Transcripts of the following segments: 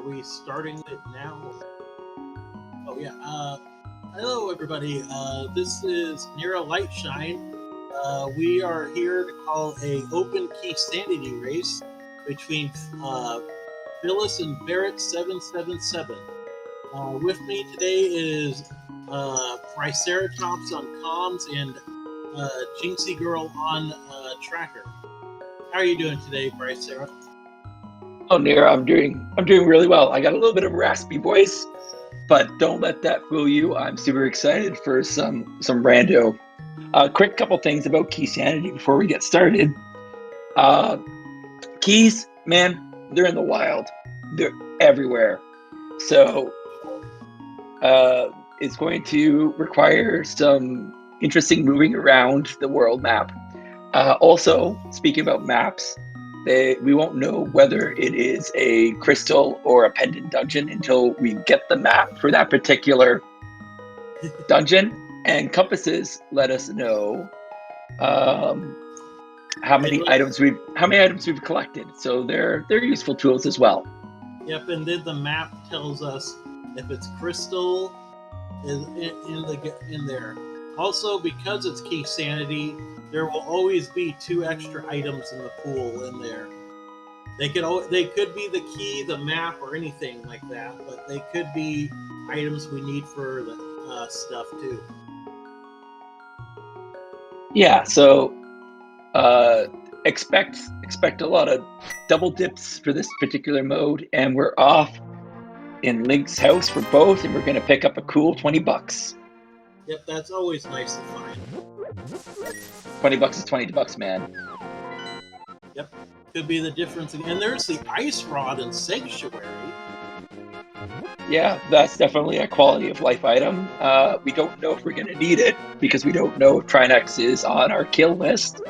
we starting it now? Oh yeah. Hello everybody. This is Nero Lightshine. We are here to call a open Keysanity race between Phyllis and Barrett 777. With me today is Triceratops on comms and Jinxie Girl on tracker. How are you doing today, Brycera? Oh, Nero, I'm doing really well. I got a little bit of a raspy voice, but don't let that fool you. I'm super excited for some rando. Quick couple things about Keysanity before we get started. Keys, man, they're in the wild. They're everywhere. So it's going to require some interesting moving around the world map. Also, speaking about maps, we won't know whether it is a crystal or a pendant dungeon until we get the map for that particular dungeon. And compasses let us know how many items we've collected. So they're useful tools as well. Yep, and then the map tells us if it's crystal in there. Also, because it's Keysanity, there will always be 2 extra items in the pool in there. They could be the key, the map, or anything like that, but they could be items we need for the stuff too. Yeah, so expect a lot of double dips for this particular mode, and we're off in Link's house for both, and we're going to pick up a cool $20. Yep, that's always nice to find. $20 is $20, man. Yep, could be the difference. And there's the ice rod and sanctuary. Yeah, that's definitely a quality of life item. We don't know if we're going to need it because we don't know if Trinex is on our kill list,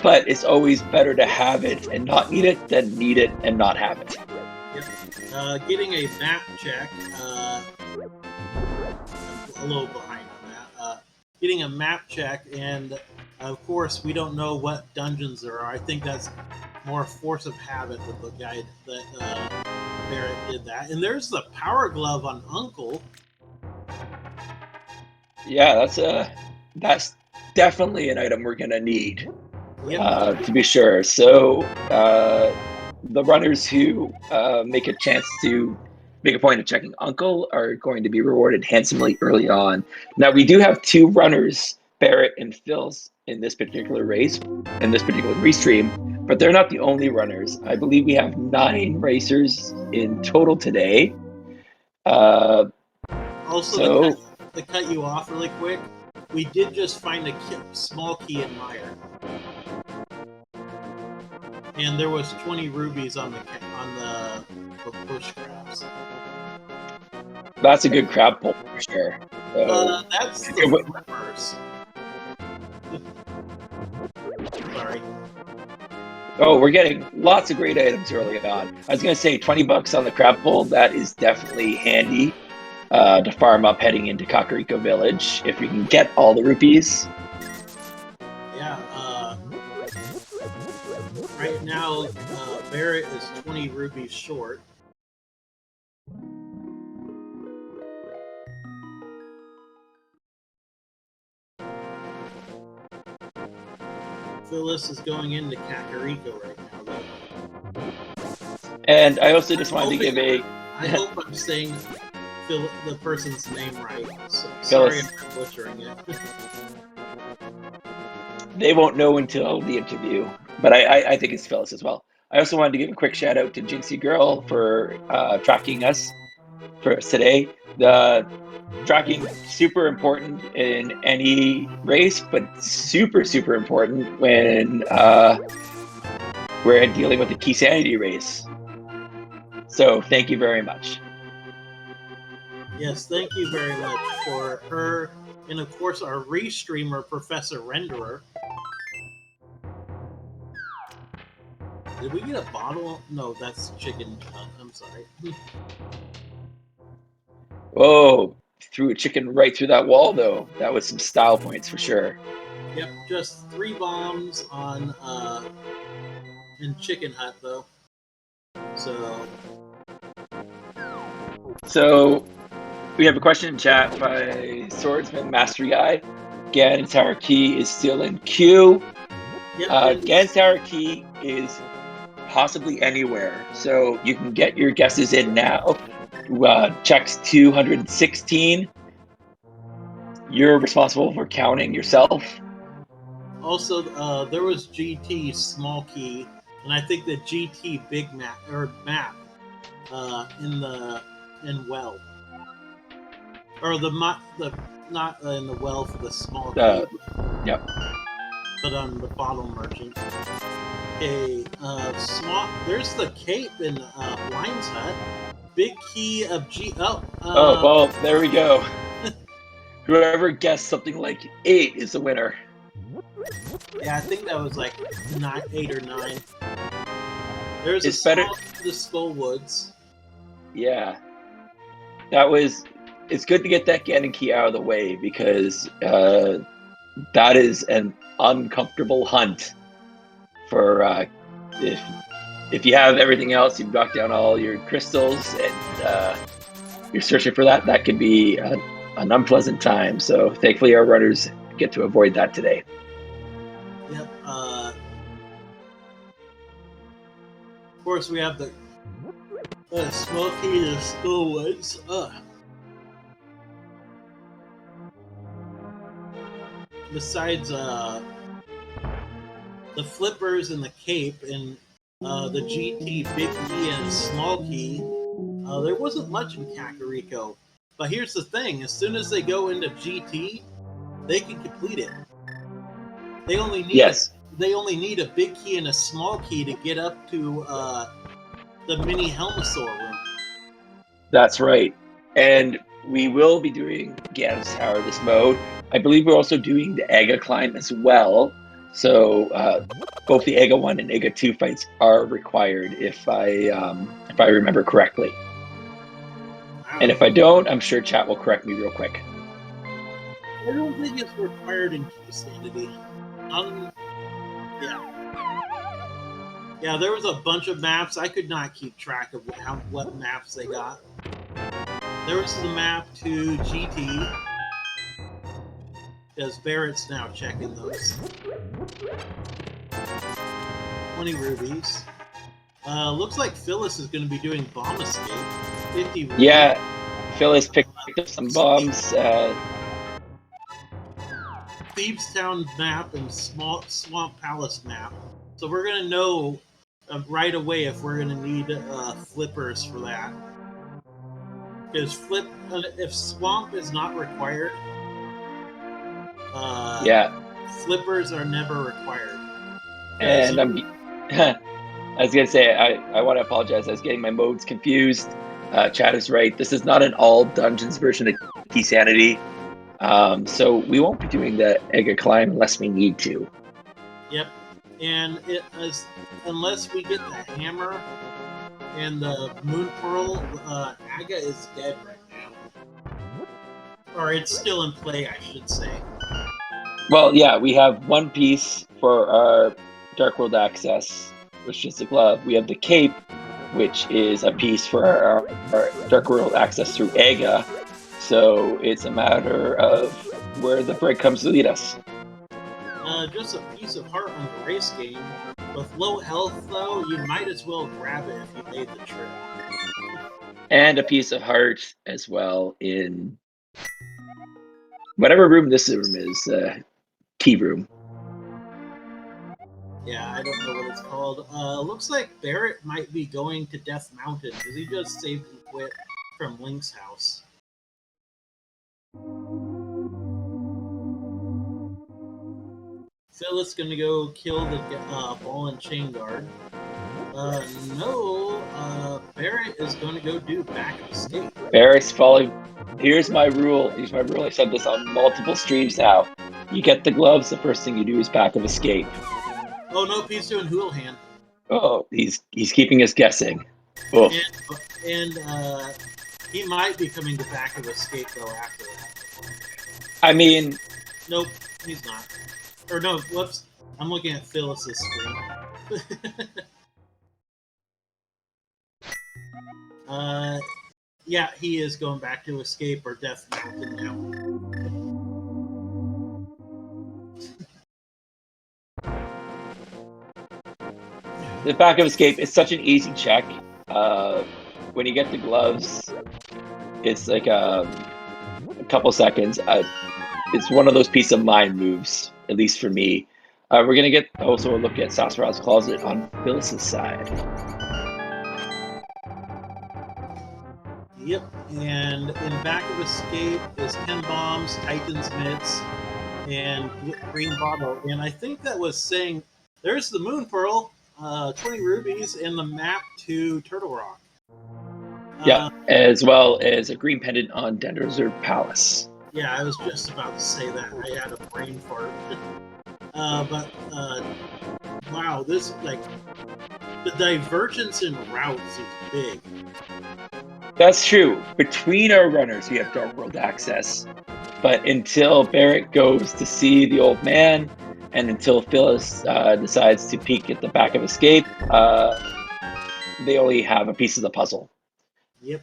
but it's always better to have it and not need it than need it and not have it. Yep. Getting a map check, a little behind on that. Getting a map check, and of course, we don't know what dungeons there are. I think that's more force of habit with the guy that Barrett did that. And there's the power glove on Uncle. Yeah, that's definitely an item we're gonna need. Yep. To be sure. So the runners who make a point of checking Uncle are going to be rewarded handsomely early on. Now we do have 2 runners, Barrett and Phil's, in this particular race, in this particular restream, but they're not the only runners. I believe we have 9 racers in total today. Also, to cut you off really quick, we did just find a small key in Mire. And there was 20 rubies on the bush crabs. That's a good crab pull for sure. So, that's the flippers. Sorry. Oh, we're getting lots of great items early on. I was going to say $20 on the crab pull. That is definitely handy to farm up heading into Kakariko Village if you can get all the rupees. Yeah. Right now, Barrett is 20 rupees short. Phyllis is going into Kakariko right now, though. And I also just wanted to give I hope I'm saying the person's name right. So, sorry if I'm butchering it. They won't know until the interview, but I think it's Phyllis as well. I also wanted to give a quick shout out to Jinxie Girl for tracking us for today. The tracking super important in any race, but super important when we're dealing with the Keysanity race. So thank you very much. Yes, thank you very much for her, and of course our restreamer, Professor Renderer. Did we get a bottle? No, that's chicken. I'm sorry. Whoa, threw a chicken right through that wall, though. That was some style points for sure. Yep, just 3 bombs on in Chicken Hut, though. So So we have a question in chat by Swordsman Mastery Guy. Ganon's Tower Key is still in queue. Yep. Ganon's Tower Key is possibly anywhere, so you can get your guesses in now. Checks 216. You're responsible for counting yourself. Also, there was GT small key, and I think the GT big map in well, or the not in the well for the small key. Yep. But on the bottle merchant. Okay, swamp. There's the cape in Blind's Hut. Big key of G. Well, there we go. Whoever guessed something like 8 is the winner. Yeah, I think that was like 8 or 9. There's It's better. The Skullwoods. Yeah, it's good to get that Ganon key out of the way because that is an uncomfortable hunt for if you have everything else, you've knocked down all your crystals and you're searching for that. That could be an unpleasant time. So thankfully, our runners get to avoid that today. Yep. Of course, we have the Smoky the Skullwoods. Besides the flippers and the cape and the GT big key and small key, there wasn't much in Kakariko. But here's the thing: as soon as they go into GT, they can complete it. They only need a big key and a small key to get up to the mini Helmasaur room. That's right. And we will be doing Ganon's Tower this mode. I believe we're also doing the Aga climb as well. So both the Aga 1 and Aga 2 fights are required if I remember correctly. And if I don't, I'm sure chat will correct me real quick. I don't think it's required in Keysanity. Yeah, there was a bunch of maps. I could not keep track of what maps they got. There was the map to GT, because Barrett's now checking those. 20 rubies. Looks like Phyllis is going to be doing bomb escape. 50 rubies. Yeah, Phyllis picked up some bombs. Thieves Town map and Swamp Palace map. So we're going to know right away if we're going to need flippers for that. Because if Swamp is not required, flippers are never required. And I was going to say, I want to apologize. I was getting my modes confused. Chad is right. This is not an all dungeons version of Keysanity. So we won't be doing the Aga climb unless we need to. Yep. And unless we get the hammer and the moon pearl, Aga is dead right now. Or it's still in play, I should say. Well, yeah, we have one piece for our Dark World access, which is the glove. We have the cape, which is a piece for our Dark World access through Aga. So it's a matter of where the break comes to lead us. Just a piece of heart on the race game. With low health, though, you might as well grab it if you made the trip. And a piece of heart as well in whatever room this room is, key room. Yeah, I don't know what it's called. Looks like Barrett might be going to Death Mountain because he just saved and quit from Link's house. Phyllis gonna go kill the ball and chain guard. Barrett is gonna go do back of escape. Barrett's following. Here's my rule. I said this on multiple streams now. You get the gloves, the first thing you do is back of escape. Oh no, he's doing Houlihan. Oh, he's keeping us guessing. Oof. And he might be coming to back of escape though after that. I mean, nope, he's not. Or no, whoops. I'm looking at Phyllis's screen. Yeah, he is going back to escape or Death Mountain now. The back of escape is such an easy check. When you get the gloves, it's like a couple seconds. It's one of those peace of mind moves, at least for me. We're gonna get also a look at Sasra's closet on Phyllis's side. Yep, and in back of escape is Ken Bombs, Titan's Mitts, and Green Bottle. And I think that was saying there's the Moon Pearl, 20 rubies, and the map to Turtle Rock. Yeah, as well as a green pendant on Denderzer Palace. Yeah, I was just about to say that. I had a brain fart. Wow, this, like, the divergence in routes is big. That's true. Between our runners, we have Dark World access. But until Barrett goes to see the old man, and until Phyllis decides to peek at the back of Escape, they only have a piece of the puzzle. Yep.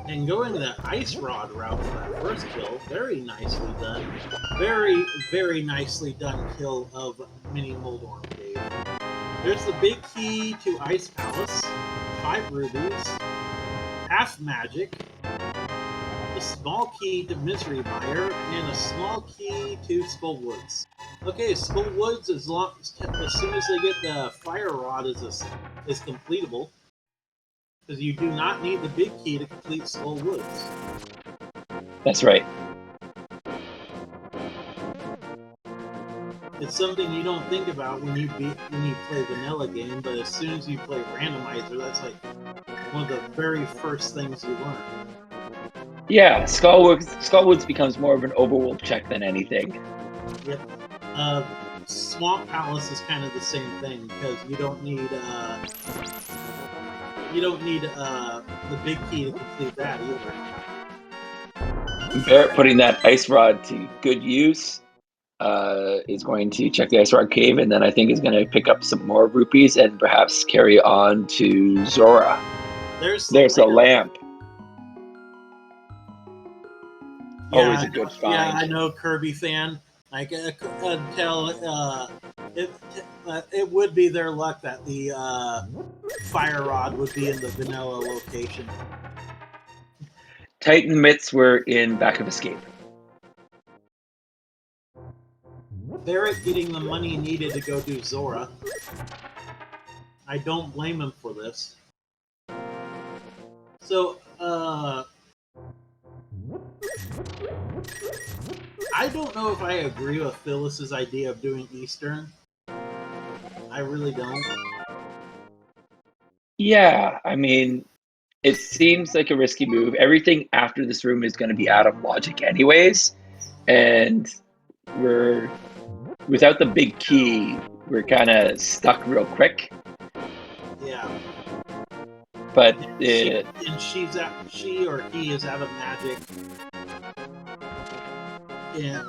And going the Ice Rod route for that first kill, very nicely done. Very, very nicely done kill of Mini Moldorm Cave. There's the big key to Ice Palace, 5 rubies, half magic, a small key to Misery Mire, and a small key to Skull Woods. Okay, Skull Woods, as soon as they get the Fire Rod, is completable. Because you do not need the big key to complete Skull Woods. That's right. It's something you don't think about when you play vanilla game, but as soon as you play randomizer, that's like one of the very first things you learn. Yeah, Skullwoods becomes more of an overworld check than anything. Yep. Swamp Palace is kind of the same thing because you don't need the big key to complete that either. Barrett putting that ice rod to good use is going to check the ice rod cave, and then I think is going to pick up some more rupees and perhaps carry on to Zora. There's a lamp. Yeah, always a good find. Yeah, I know, Kirby fan. Like, until it would be their luck that the Fire Rod would be in the vanilla location. Titan Mitts were in back of escape. Barrett getting the money needed to go do Zora. I don't blame him for this. So, I don't know if I agree with Phyllis's idea of doing Eastern. I really don't. Yeah, I mean, it seems like a risky move. Everything after this room is going to be out of logic anyways, and we're without the big key, we're kind of stuck real quick. Yeah. But she or he is out of magic. Yeah.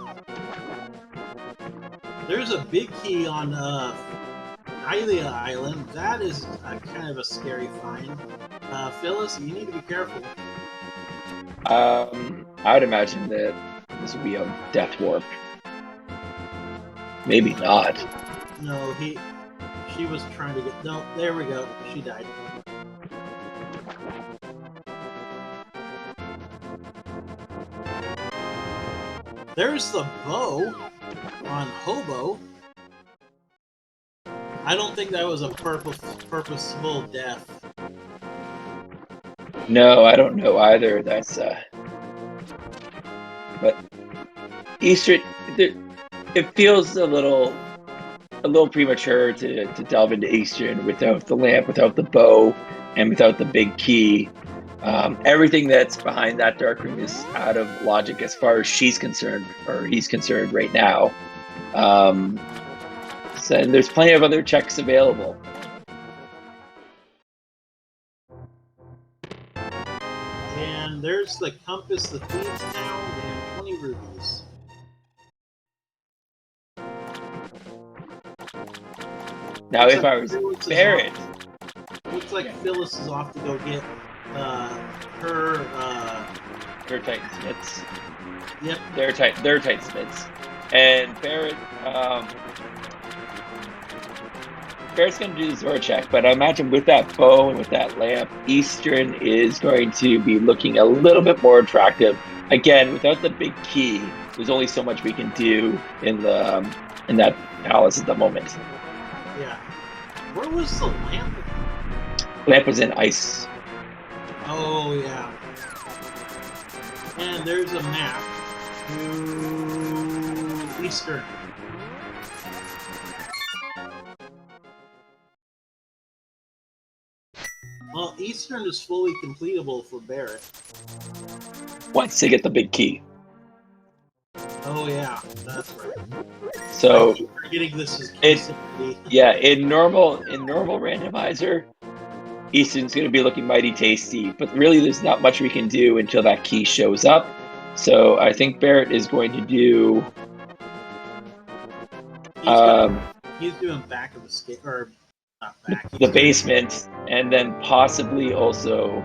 There's a big key on Hylia Island. That is kind of a scary find. Phyllis, you need to be careful. I would imagine that this would be a death warp. Maybe not. No, she was trying to get... No, there we go. She died. There's the bow on Hobo. I don't think that was a purposeful death. No, I don't know either. That's but Eastern, it feels a little premature to delve into Eastern without the lamp, without the bow, and without the big key. Everything that's behind that dark room is out of logic as far as she's concerned, or he's concerned right now. So, and there's plenty of other checks available. And there's the compass, the Thieves Town, and 20 rubies. Now, if I was Barrett... Looks like Phyllis is off to go get They're Titans. Yep. They're Titans. And Barrett's going to do the Zora check, but I imagine with that bow and with that lamp, Eastern is going to be looking a little bit more attractive. Again, without the big key, there's only so much we can do in that palace at the moment. Yeah. Where was the lamp? Lamp was in ice. Oh, yeah. And there's a map to Eastern. Well, Eastern is fully completable for Barrett. Once they get the big key. Oh, yeah. That's right. So I keep forgetting this is Keysanity. Yeah, in normal randomizer, Easton's going to be looking mighty tasty, but really there's not much we can do until that key shows up. So I think Barrett is going to do. He's doing back of the skate, or not back. The basement, and then possibly also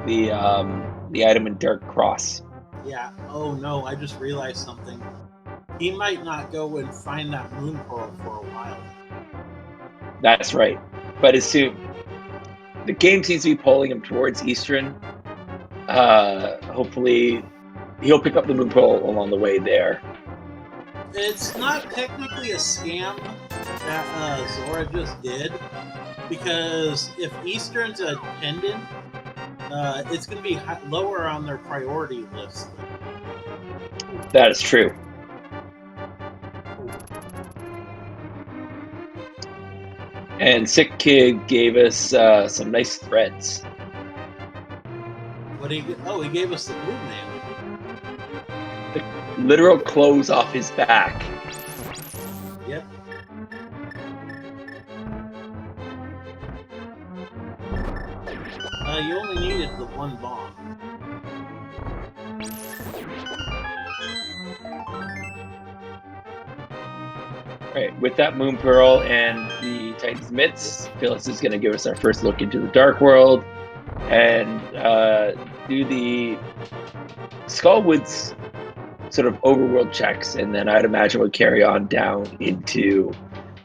the item in Dark Cross. Yeah. Oh no! I just realized something. He might not go and find that moon pearl for a while. That's right, but as soon the game seems to be pulling him towards Eastern. Hopefully, he'll pick up the moon pearl along the way there. It's not technically a scam that Zora just did, because if Eastern's a pendant, it's going to be lower on their priority list. That is true. And Sick Kid gave us some nice threads. What he gave us the blue man. The literal clothes off his back. Yep. You only needed the one bomb. Right, with that Moon Pearl and the Titan's Mitts, Phyllis is going to give us our first look into the Dark World and do the Skullwoods sort of overworld checks, and then I'd imagine we'll carry on down into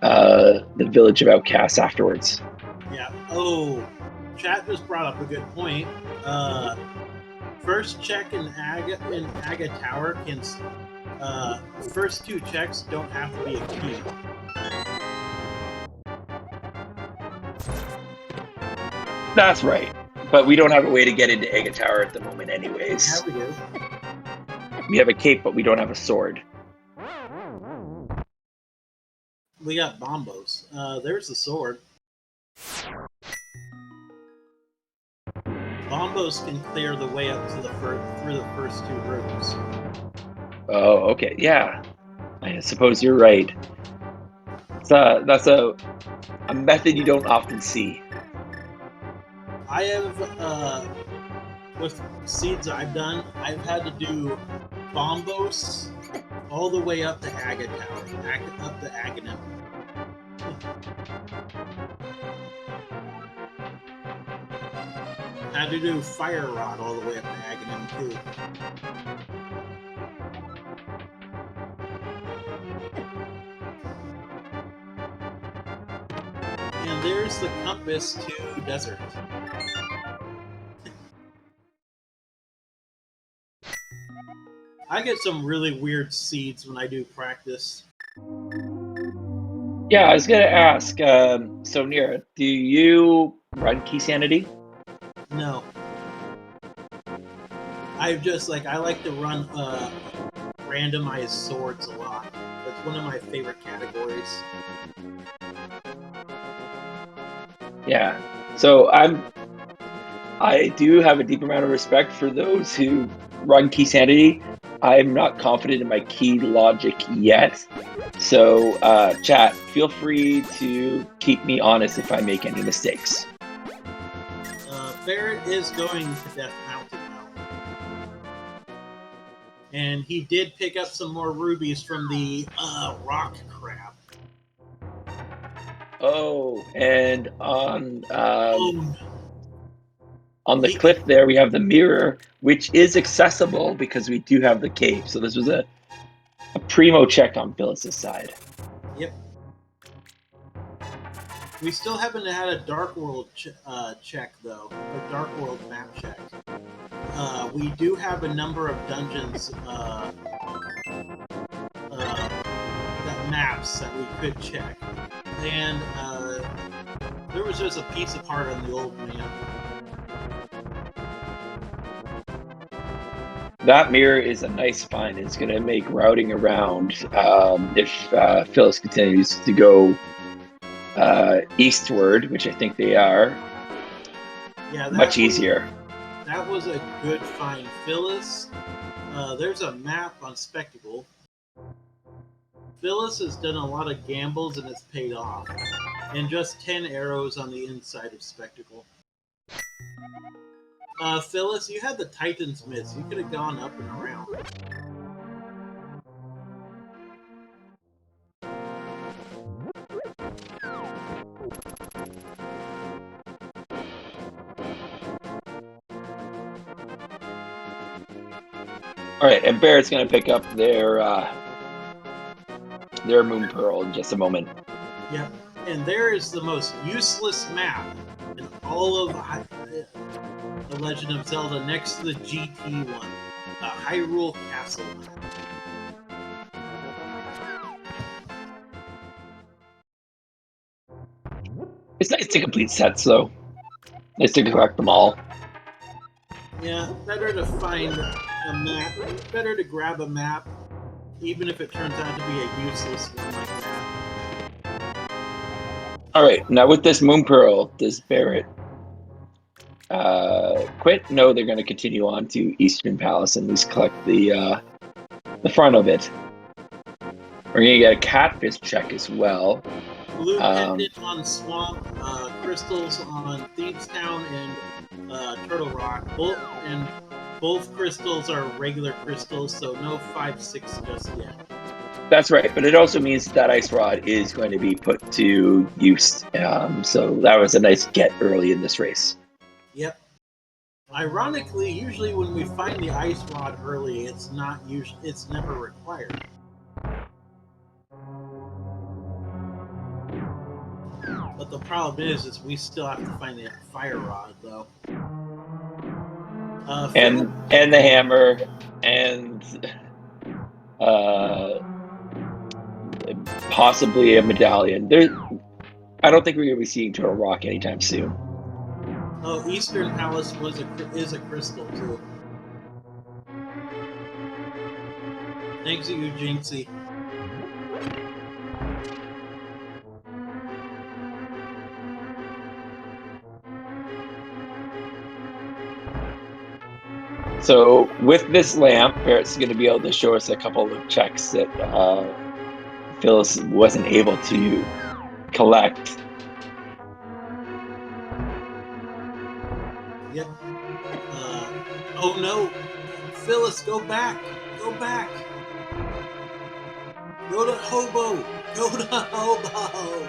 the Village of Outcasts afterwards. Yeah. Oh, chat just brought up a good point. First check in Aga Tower can. First two checks don't have to be a key. That's right. But we don't have a way to get into Aga Tower at the moment anyways. Yeah, we do. We have a cape, but we don't have a sword. We got bombos. There's the sword. Bombos can clear the way up to through the first two rooms. Oh, okay. Yeah. I suppose you're right. That's a method you don't often see. I have, with seeds I've done, I've had to do bombos all the way up to Aga Tower, up to Aganim. Had to do Fire Rod all the way up to Aganim too. And there's the compass to desert. I get some really weird seeds when I do practice. Yeah, I was gonna ask. So Nira, do you run Keysanity? No. I like to run randomized swords a lot. That's one of my favorite categories. Yeah. So I do have a deep amount of respect for those who run Keysanity. I'm not confident in my key logic yet. So, chat, feel free to keep me honest if I make any mistakes. Barrett is going to Death Mountain now. And he did pick up some more rubies from the rock crab. Oh, and on On the cliff there, we have the mirror, which is accessible because we do have the cave. So this was a primo check on Phyllis's side. Yep. We still haven't had a Dark World check, though. A Dark World map check. We do have a number of dungeons that maps that we could check. And there was just a piece of heart on the old man. That mirror is a nice find. It's going to make routing around if Phyllis continues to go eastward, which I think they are. Yeah, much easier. That was a good find, Phyllis. There's a map on Spectacle. Phyllis has done a lot of gambles and it's paid off. And just 10 arrows on the inside of Spectacle. Phyllis, you had the Titan's Miss. You could have gone up and around. All right, and Barrett's going to pick up their Moon Pearl in just a moment. Yep, and there is the most useless map in all of The Legend of Zelda next to the GT one, Hyrule Castle map. It's nice to complete sets, though. Nice to collect them all. Yeah, better to find a map. Better to grab a map, even if it turns out to be a useless one like that. All right, now with this Moon Pearl, does Barrett quit? No, they're going to continue on to Eastern Palace and at least collect the front of it. We're going to get a catfish check as well. Blue pendant on Swamp, crystals on Thieves Town and Turtle Rock. Both crystals are regular crystals, so no 5/6 just yet. That's right, but it also means that Ice Rod is going to be put to use. So that was a nice get early in this race. Yep. Ironically, usually when we find the Ice Rod early, it's never required. But the problem is we still have to find the Fire Rod, though. And the hammer, and possibly a medallion. I don't think we're going to be seeing Turtle Rock anytime soon. Oh, Eastern Palace is a crystal, too. Thanks to you, Jinxie. So with this lamp, Barrett's going to be able to show us a couple of checks that Phyllis wasn't able to collect. Yep. Oh no! Phyllis, go back! Go back! Go to Hobo! Go to Hobo!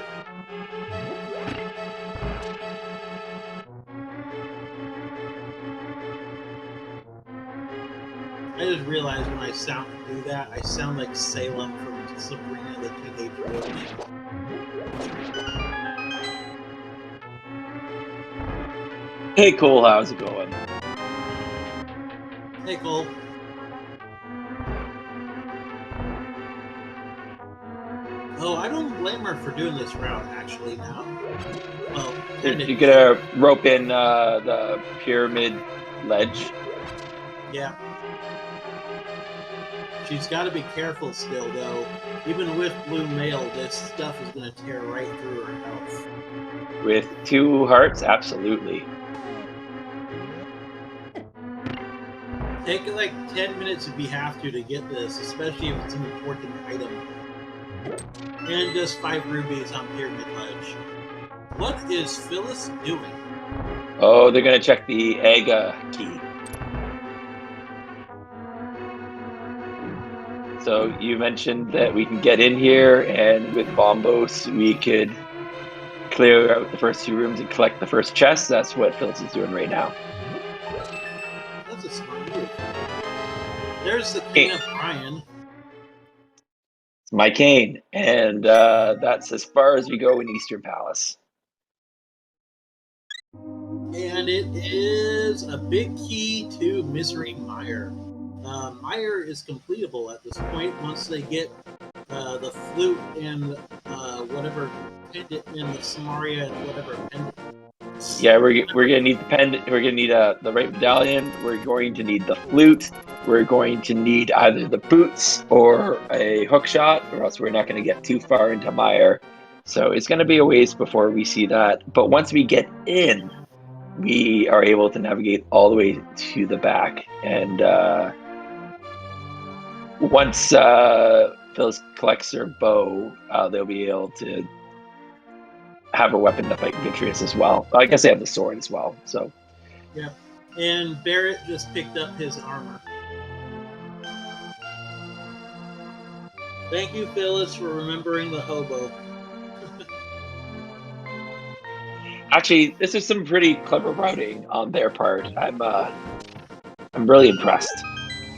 I just realized when I do that, I sound like Salem from Sabrina the Teenage Witch. Hey Cole, how's it going? Hey Cole. Oh, I don't blame her for doing this route, actually, now. Well, you're gonna rope in the pyramid ledge? Yeah. She's got to be careful still, though. Even with blue mail, this stuff is going to tear right through her health. With 2 hearts, absolutely. Take like 10 minutes if you have to get this, especially if it's an important item. And just 5 rubies on Pyramid Ledge. What is Phyllis doing? Oh, they're going to check the Aga key. So you mentioned that we can get in here, and with Bombos, we could clear out the first 2 rooms and collect the first chest. That's what Phyllis is doing right now. That's a smart move. There's the King of Brian. It's my cane, and that's as far as we go in Eastern Palace. And it is a big key to Misery Mire. Mire is completable at this point once they get the flute and whatever pendant in the Samaria and whatever pendant. Yeah, we're gonna need the pendant. We're gonna need the right medallion. We're going to need the flute. We're going to need either the boots or a hook shot, or else we're not going to get too far into Mire. So it's going to be a ways before we see that. But once we get in, we are able to navigate all the way to the back. And once Phyllis collects her bow, they'll be able to have a weapon to fight Vitreous as well. I guess they have the sword as well. So. Yeah, and Barrett just picked up his armor. Thank you, Phyllis, for remembering the hobo. Actually, this is some pretty clever routing on their part. I'm really impressed.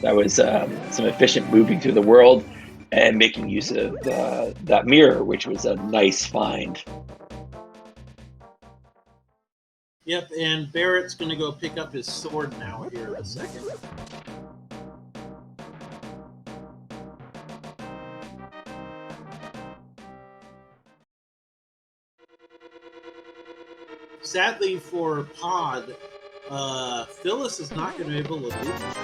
That was some efficient moving through the world and making use of that mirror, which was a nice find. Yep, and Barrett's going to go pick up his sword now here in a second. Sadly for Pod, Phyllis is not going to be able to do much.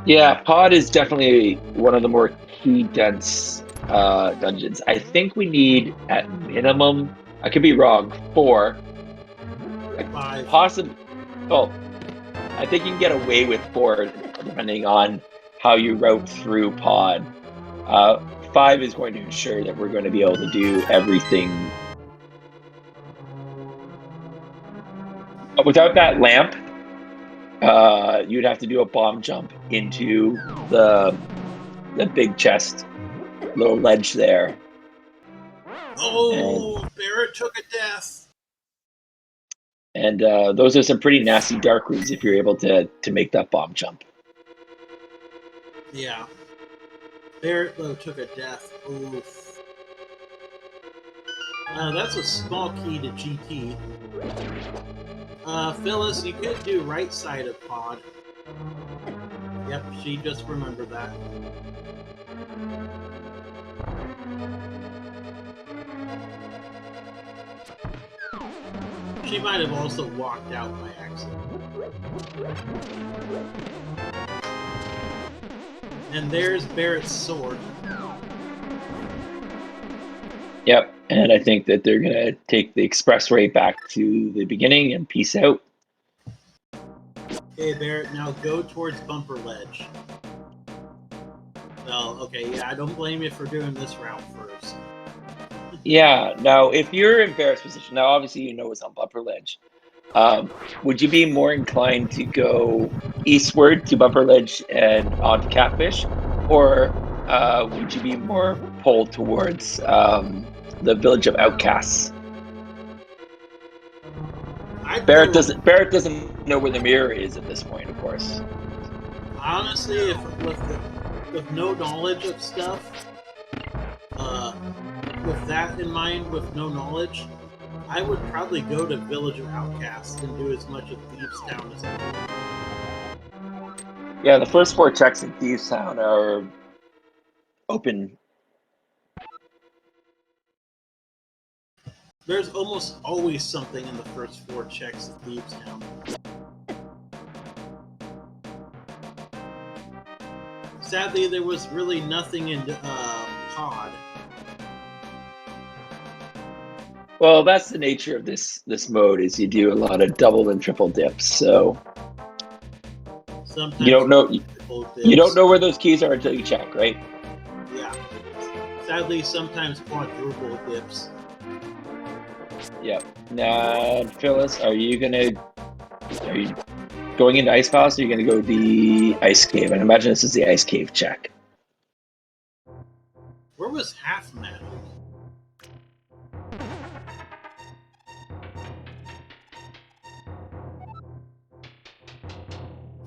Yeah, Pod is definitely one of the more key-dense dungeons. I think we need, at minimum, I could be wrong, 4. 5. Possibly. Well, I think you can get away with 4, depending on how you route through Pod. 5 is going to ensure that we're going to be able to do everything. But without that lamp, you'd have to do a bomb jump into the big chest, little ledge there. Oh, and Barrett took a death. And those are some pretty nasty dark rooms if you're able to make that bomb jump. Yeah. Barrett, though, took a death. Oof. That's a small key to GT. Phyllis, you could do right side of Pod. Yep, she just remembered that. She might have also walked out by accident. And there's Barrett's sword. Yep, and I think that they're going to take the expressway back to the beginning and peace out. Okay, Barrett, now go towards Bumper Ledge. Well, okay, yeah, I don't blame you for doing this route first. Yeah, now, if you're in Barrett's position, now obviously you know it's on Bumper Ledge. Would you be more inclined to go eastward to Bumper Ledge and onto Catfish? Or would you be more pulled towards the village of outcasts? Barrett doesn't know where the mirror is at this point, of course. Honestly, if with no knowledge of stuff, with that in mind, with no knowledge, I would probably go to Village of Outcasts and do as much of Thieves Town as I can. Yeah, the first 4 checks in Thieves Town are open. There's almost always something in the first 4 checks of Thieves Town. Sadly, there was really nothing in Pod. Well, that's the nature of this mode, is you do a lot of double and triple dips, so sometimes you don't know where those keys are until you check, right? Yeah. Sadly, sometimes quadruple dips. Yep. Now, Phyllis, are you going into Ice Palace, or are you going to go the Ice Cave? I imagine this is the Ice Cave check. Where was Half Magic?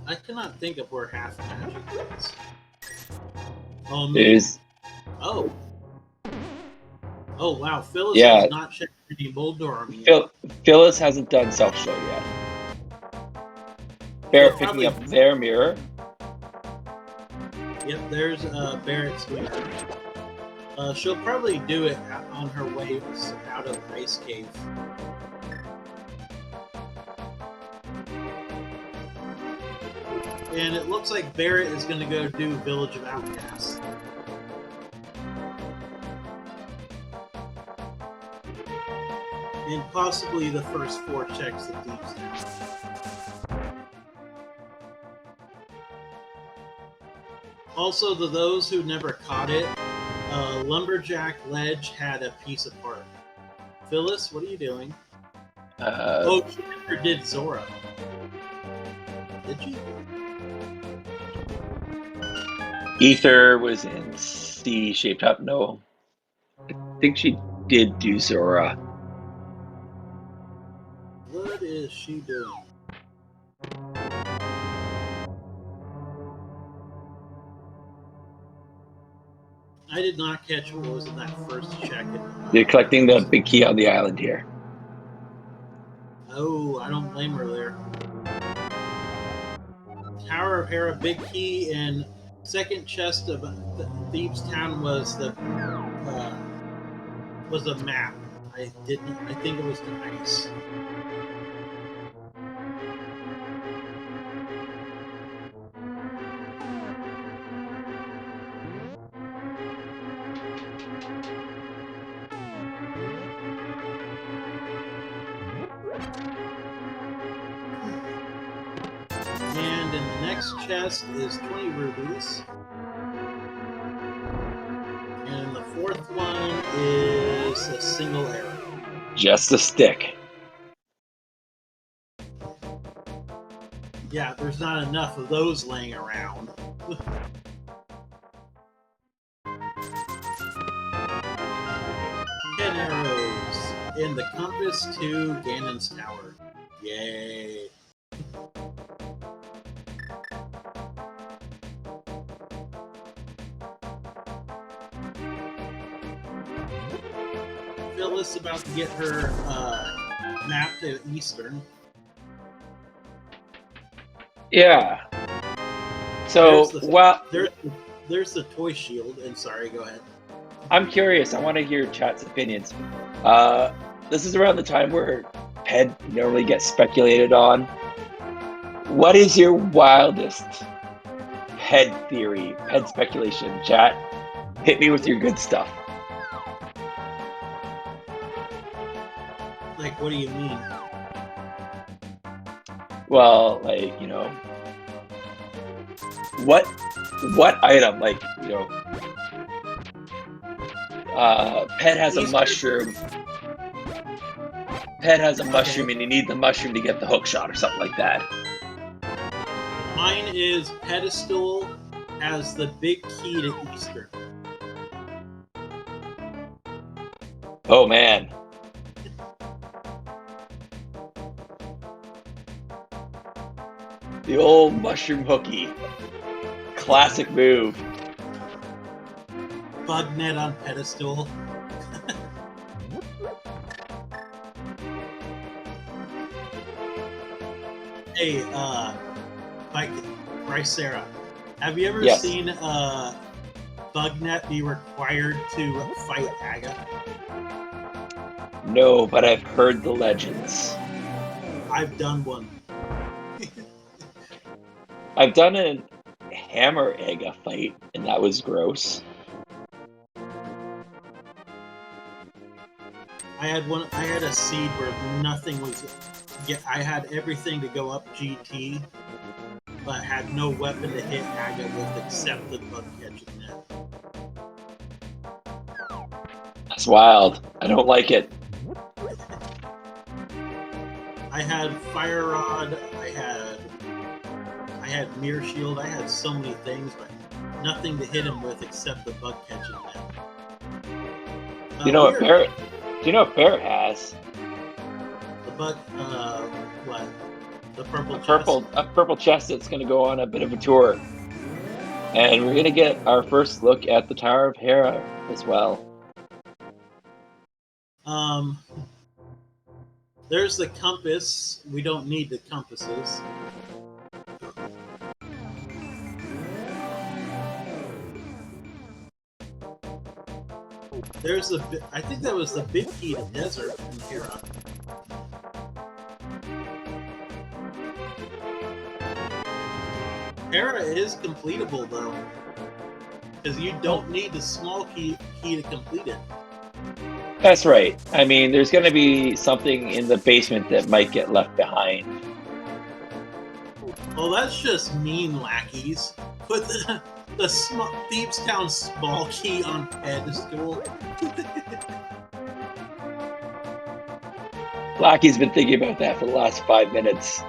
I cannot think of where half magic is. Oh, me. There's Oh. Oh, wow. Phyllis yeah. has not checked any Moldor army yet. Phyllis hasn't done self-show yet. Barrett picking up their mirror. Yep, there's Barrett's mirror. She'll probably do it on her way out of Ice Cave. And it looks like Barrett is going to go do Village of Outcasts. And possibly the first 4 checks of Thieves now. Also, to those who never caught it, Lumberjack Ledge had a piece apart. Phyllis, what are you doing? Oh, she never did Zora. Did she? Ether was in C shaped up. No, I think she did do Zora. What is she doing? I did not catch what was in that first check. They're collecting the big key on the island here. Oh, I don't blame her there. Tower of Hera, big key, and second chest of Thieves Town was a map. I think it was the ice. And in the next chest is 20 rubies. And the fourth one is a single arrow. Just a stick. Yeah, there's not enough of those laying around. 10 arrows. And the compass to Ganon's tower. Yay. Phyllis about to get her map to Eastern. Yeah. So, there's the toy shield. And sorry, go ahead. I'm curious. I want to hear chat's opinions. This is around the time where Ped normally gets speculated on. What is your wildest Ped theory, Ped speculation? Chat, hit me with your good stuff. Like, what do you mean? Well, like, you know, what item, like, you know, Ped has a mushroom. Ped has a mushroom, and you need the mushroom to get the hook shot or something like that. Mine is Pedestal as the big key to Eastern. Oh man. The old mushroom hooky. Classic move. Bug net on Pedestal. Hey, Bryce Sarah, have you ever seen Bugnet be required to fight Aga? No, but I've heard the legends. I've done one. I've done a hammer Aga fight, and that was gross. I had a seed where nothing was. I had everything to go up GT, but had no weapon to hit Aga with except the bug catching net. That's wild. I don't like it. I had Fire Rod, I had Mirror Shield, I had so many things, but nothing to hit him with except the bug catching net. Do you know what Barrett has? The bug, what? The purple a chest. purple chest that's going to go on a bit of a tour. And we're going to get our first look at the Tower of Hera as well. There's the compass. We don't need the compasses. There's the. I think that was the big key to desert in Hera. Hera is completable though, because you don't need the small key to complete it. That's right. I mean, there's going to be something in the basement that might get left behind. Well, that's just mean lackeys. Put the Thieves Town small key on pedestal. Lackey's been thinking about that for the last 5 minutes.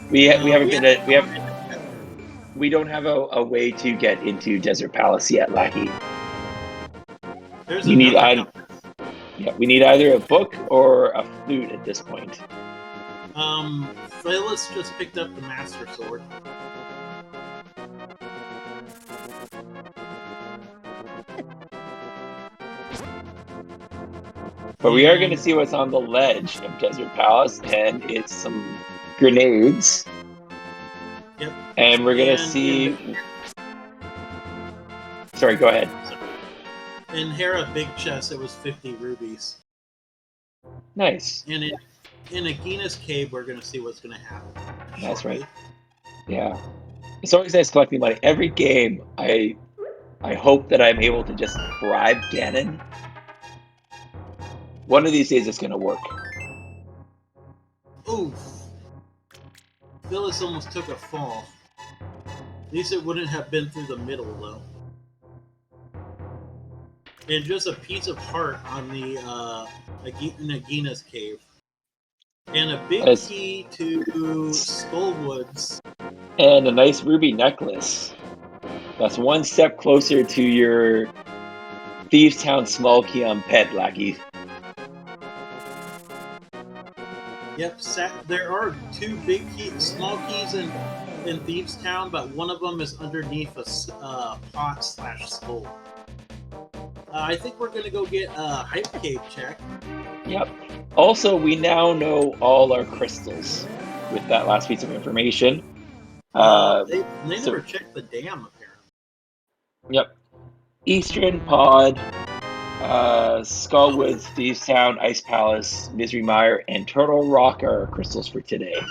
We don't have a way to get into Desert Palace yet, Lackey. We need either a book or a flute at this point. Phyllis just picked up the Master Sword. But we are going to see what's on the ledge of Desert Palace, and it's some grenades. Yep. And we're going to see... Sorry, go ahead. In Hera Big Chest, it was 50 rubies. Nice. And in Agina's Cave, we're going to see what's going to happen. That's right. Yeah. It's always nice collecting money. Every game, I hope that I'm able to just bribe Ganon. One of these days, it's going to work. Oof. Phyllis almost took a fall. At least it wouldn't have been through the middle, though. And just a piece of heart on the in Agina's Cave. And a big key to Skullwoods. And a nice ruby necklace. That's one step closer to your Thieves Town small key on pet, Lackey. Yep, there are two big small keys in Thieves Town, but one of them is underneath a pot/skull. I think we're going to go get a Hype Cave check. Yep. Also, we now know all our crystals with that last piece of information. They never checked the dam, apparently. Yep. Eastern Pod, Skullwoods, Thieves Town, Ice Palace, Misery Mire, and Turtle Rock are our crystals for today.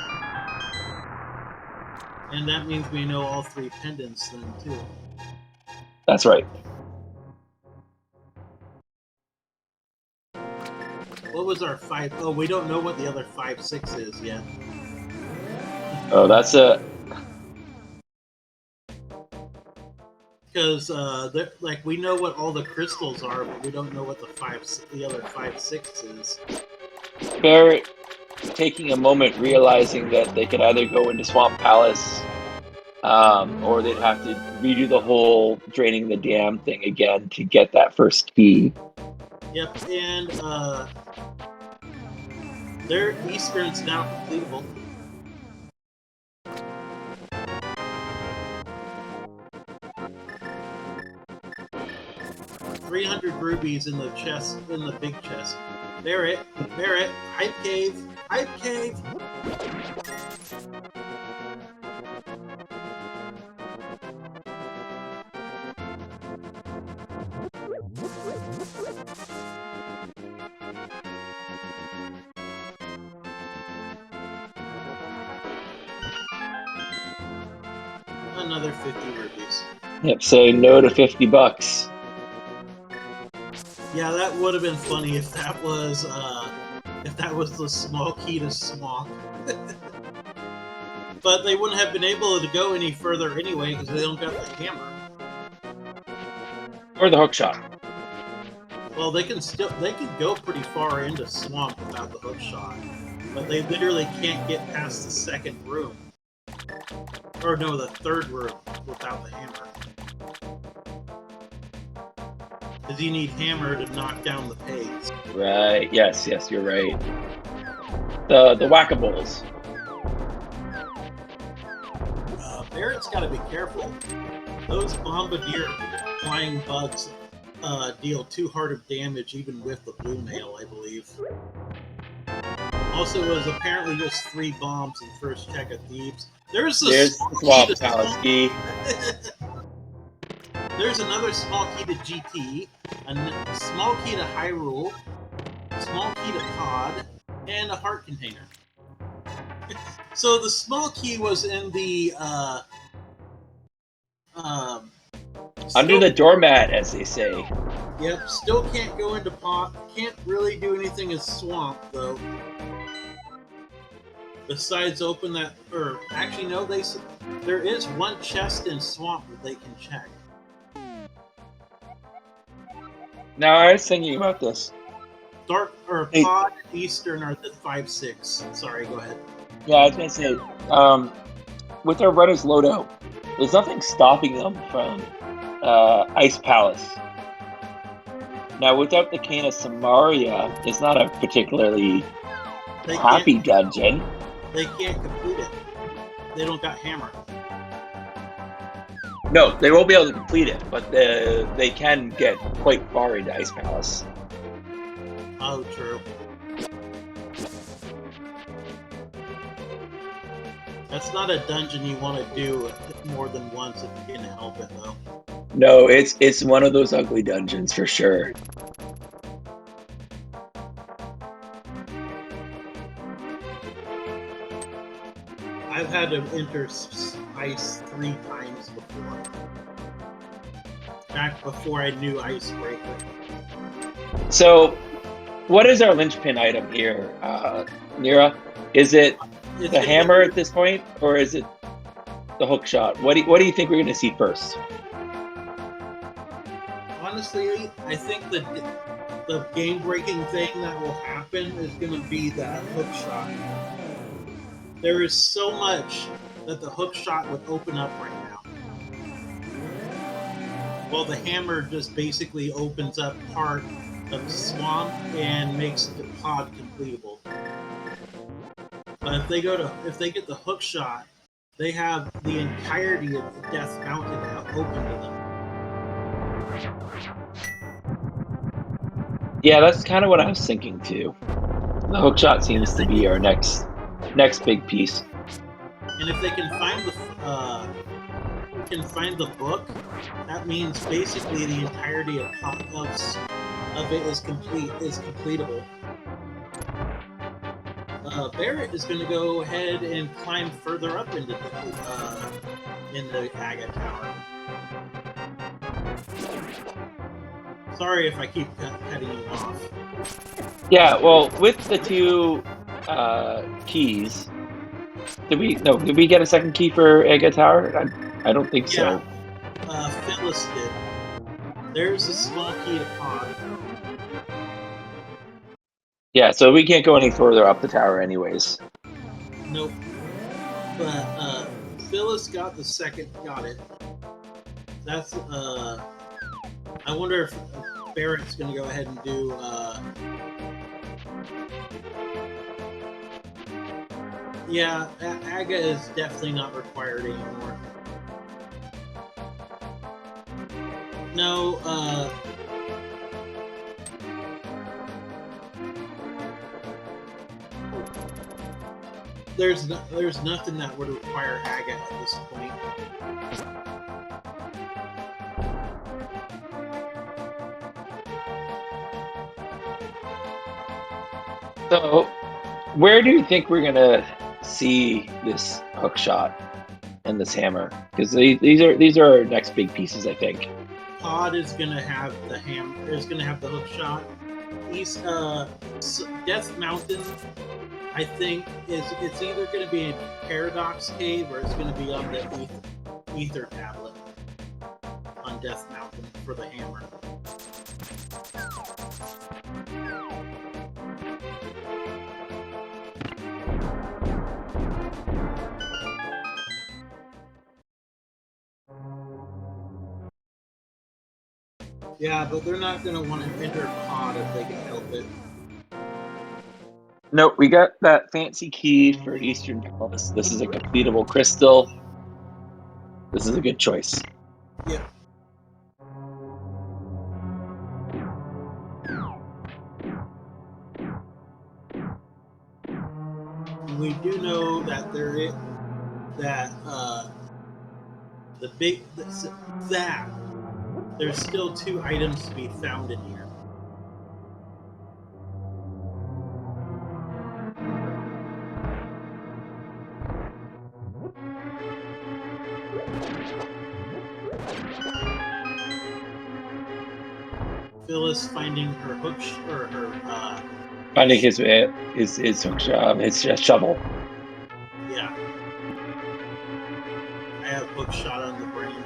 And that means we know all three pendants then, too. That's right. What was our 5? Oh, we don't know what the other 5/6 is yet. Oh, that's a... Because, like, we know what all the crystals are, but we don't know what the other 5/6 is. They're taking a moment realizing that they could either go into Swamp Palace, or they'd have to redo the whole draining the dam thing again to get that first key. Yep, and their Eastern's now completable. $300 rubies in the chest, in the big chest. Barrett, Hype Cave, Hype Cave! Another 50 rupees. Yep, say no to $50. Yeah, that would have been funny if that was the small key to Swamp. But they wouldn't have been able to go any further anyway because they don't got the hammer. Or the hookshot. Well, they can go pretty far into Swamp without the hookshot, but they literally can't get past the second room. Or no, the third room without the hammer. Because you need hammer to knock down the pegs. Right. Yes, you're right. The whack-a-moles. Barrett's got to be careful. Those bombardier flying bugs deal 2 heart of damage even with the blue mail, I believe. Also, it was apparently just 3 bombs in first check of Thieves. There's Swamp Palace key. There's another small key to GT, a small key to Hyrule, small key to Pod, and a heart container. So the small key was in the under the doormat, as they say. Yep, still can't go into Pod. Can't really do anything in Swamp though. Besides open that, or actually no, there is one chest in Swamp that they can check. Now I was thinking about this. Dark or Pod and Eastern are the 5-6. Sorry, go ahead. Yeah, I was gonna say, with our runners loadout, there's nothing stopping them from Ice Palace. Now, without the Cane of Samaria, it's not a particularly happy dungeon. They can't complete it. They don't got hammer. No, they won't be able to complete it, but they can get quite far into Ice Palace. Oh, true. That's not a dungeon you want to do more than once if you can help it, though. No, it's one of those ugly dungeons for sure. I've had to enter ice 3 times before. Back before I knew Icebreaker. So, what is our linchpin item here, Nira? Is it the hammer at this point, or is it the hook shot? What do you think we're going to see first? Honestly, I think the game-breaking thing that will happen is going to be that hook shot. There is so much that the hook shot would open up right now. Well, the hammer just basically opens up part of the swamp and makes the pod completable. But if they get the hook shot, they have the entirety of the Death Mountain open to them. Yeah, that's kind of what I was thinking too. The hook shot seems to be our next big piece. And if they can find the book, that means basically the entirety of it is completable. Barrett is going to go ahead and climb further up into the Aga Tower. Sorry if I keep cutting you off. Yeah, well, with the 2 keys, did we get a second key for Aga Tower? I don't think so. Phyllis did. There's a small key to Pod. Yeah, so we can't go any further up the tower anyways. Nope. But Phyllis got it. That's I wonder if Barrett's gonna go ahead and do yeah, Aga is definitely not required anymore. No, there's nothing that would require Aga at this point. So, where do you think we're gonna see this hook shot and this hammer? Because these are our next big pieces, I think. Pod is gonna have the hook shot. Death Mountain, I think it's either gonna be in Paradox Cave or it's gonna be on the Ether tablet on Death Mountain for the hammer. Yeah, but they're not going to want to enter pod if they can help it. Nope, we got that fancy key for Eastern Palace. This is a completable crystal. This is a good choice. Yep. We do know that there is that there's still 2 items to be found in here. Phyllis finding her Finding his hook his shovel. Yeah. I have hook shot on the brain.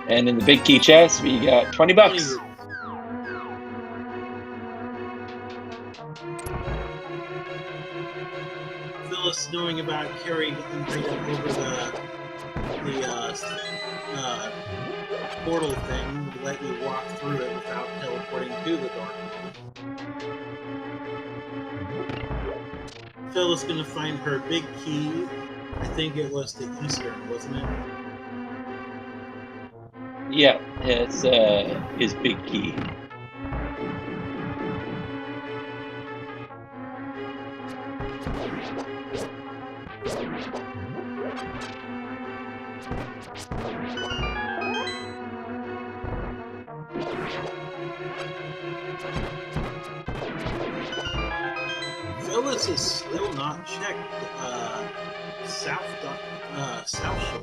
And in the big key chest, we got 20 bucks. Phyllis knowing about carrying an item over the portal thing would let you walk through it without teleporting to the dark world. Phyllis gonna find her big key. I think it was to Eastern, wasn't it? Yeah, it's his big key. Phyllis is still not checked South Shore.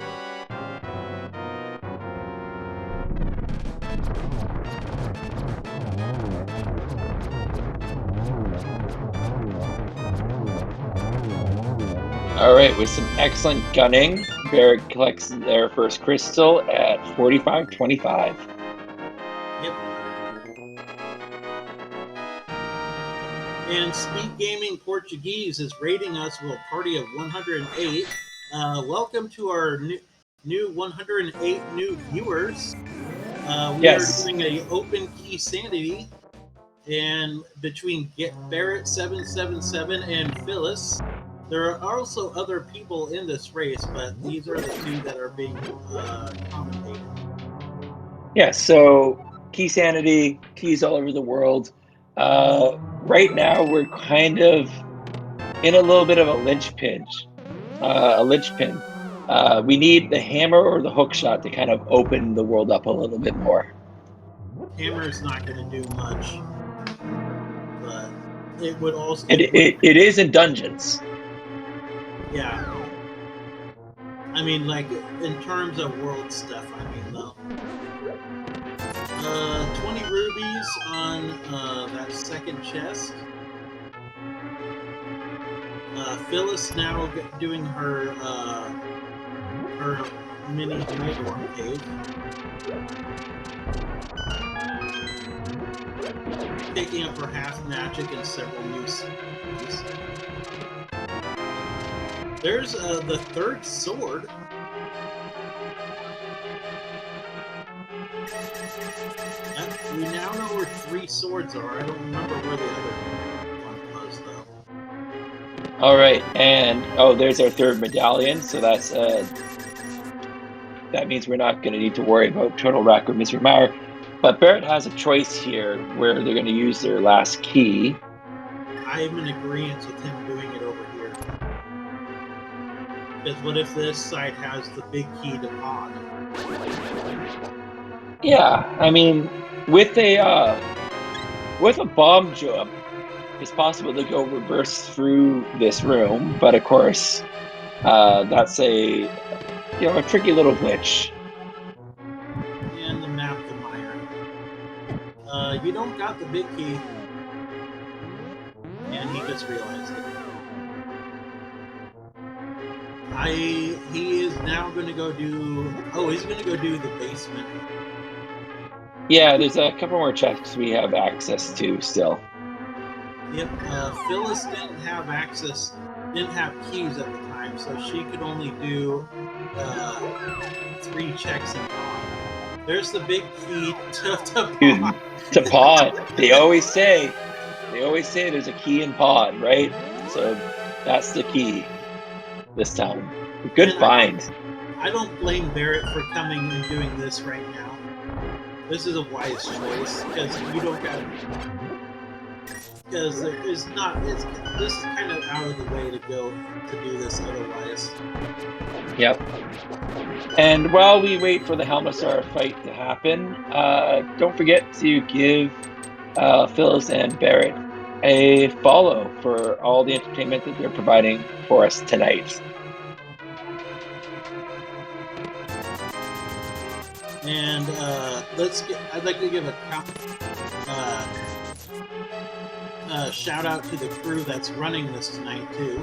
All right, with some excellent gunning, Barrett collects their first crystal at 45.25. Yep. And Speed Gaming Portuguese is rating us with a party of 108. Welcome to our new 108 new viewers. We are doing an open Keysanity, and between Barrett 777 and Phyllis, there are also other people in this race, but these are the 2 that are being commentated. Yeah, so Keysanity, keys all over the world. Right now, we're kind of in a little bit of a linchpin. We need the hammer or the hook shot to kind of open the world up a little bit more. Hammer is not going to do much, but it would also. It is in dungeons. Yeah. I mean, like, in terms of world stuff, I mean, though. 20 rubies on that second chest. Phyllis now doing her mini Megalorn cave. Taking up her half magic and several new skills. There's the 3rd sword. We now know where 3 swords are. I don't remember where the other one was, though. All right, and there's our 3rd medallion. So that's that means we're not going to need to worry about Total Rack or Misery Mire. But Barrett has a choice here where they're going to use their last key. I'm in agreement with him doing it over here. Because what if this side has the big key to pod? Yeah, I mean, with a bomb jump, it's possible to go reverse through this room. But of course, that's a tricky little glitch. And the map to Mire. You don't got the big key. And he just realized it. He is now going to go do... Oh, he's going to go do the basement. Yeah, there's a couple more checks we have access to still. Yep, Phyllis didn't have keys at the time, so she could only do 3 checks in pod. There's the big key to to, to pod. They always say there's a key in pod, right? So that's the key this time. Good And find. I don't blame Barrett for coming and doing this right now. This is a wise choice because you don't got. Because there is not. This is kind of out of the way to go to do this otherwise. Yep. And while we wait for the Helmasar fight to happen, don't forget to give Phyllis and Barrett a follow for all the entertainment that they're providing for us tonight. And I'd like to give a shout out to the crew that's running this tonight too.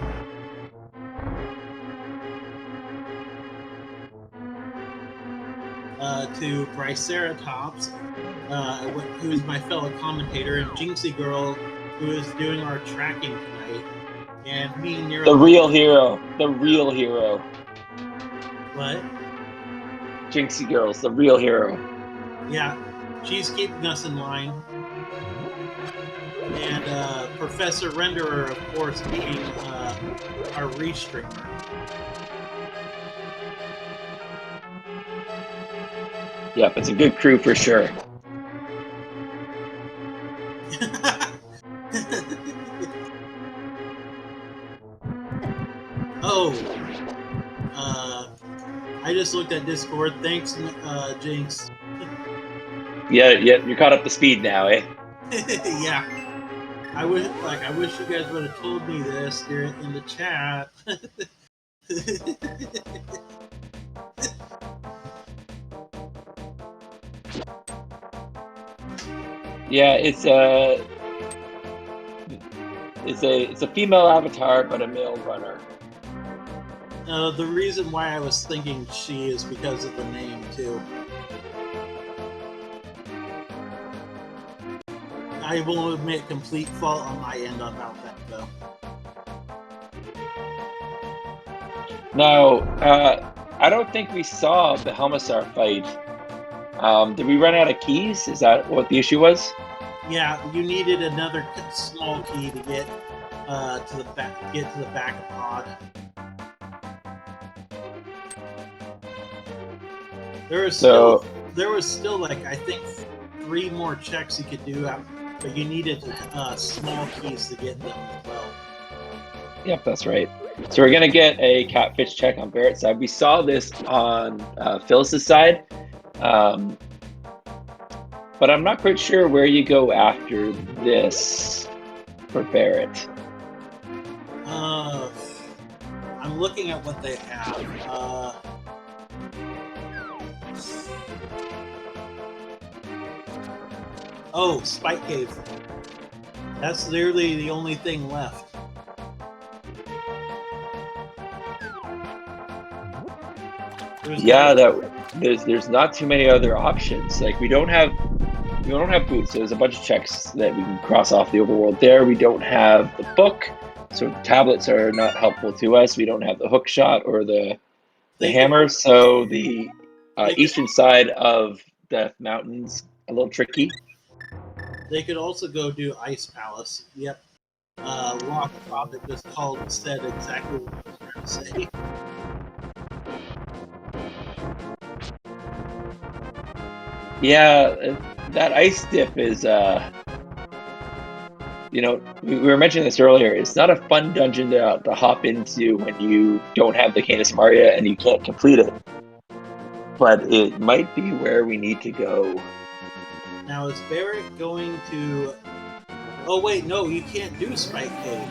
To Triceratops, who is my fellow commentator, and Jinxie Girl, who is doing our tracking tonight, and me, Nero. The real hero. What? Jinxie Girl's the real hero. Yeah, she's keeping us in line. And Professor Renderer, of course, being our restreamer. Yep, it's a good crew for sure. Oh, I just looked at Discord. Thanks, Jinx. Yeah, you're caught up to speed now, eh? Yeah. I wish you guys would have told me this in the chat. Yeah, it's a female avatar, but a male runner. The reason why I was thinking she is because of the name too. I will admit complete fault on my end about that though. No, I don't think we saw the Helmasar fight. Did we run out of keys? Is that what the issue was? Yeah, you needed another small key to get to the back of pod. There was still like I think 3 more checks you could do, but you needed small keys to get them as well. Yep, that's right. So we're gonna get a catfish check on Barrett's side. We saw this on Phyllis's side, but I'm not quite sure where you go after this for Barrett. I'm looking at what they have. Oh, Spike Cave. That's literally the only thing left. There's not too many other options. Like we don't have boots. So there's a bunch of checks that we can cross off the overworld there. We don't have the book, so tablets are not helpful to us. We don't have the hook shot or the hammer. So the eastern side of Death Mountain's a little tricky. They could also go do Ice Palace. Yep. Rock Prophet just said exactly what I was trying to say. Yeah, that ice dip is, we were mentioning this earlier. It's not a fun dungeon to hop into when you don't have the Canis Maria and you can't complete it. But it might be where we need to go. Now, is Barrett going to... Oh, wait, no, you can't do Spike Cave.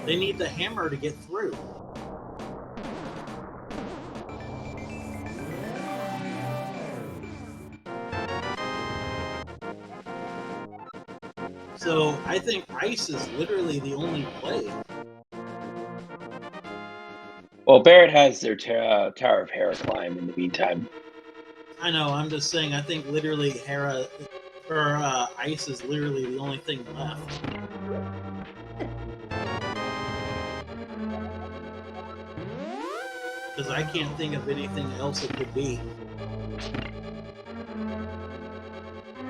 They need the hammer to get through. So, I think ice is literally the only play. Well, Barrett has their Tower of Hera climb in the meantime. I know, I'm just saying, I think literally Hera... or ice is literally the only thing left. Because I can't think of anything else it could be.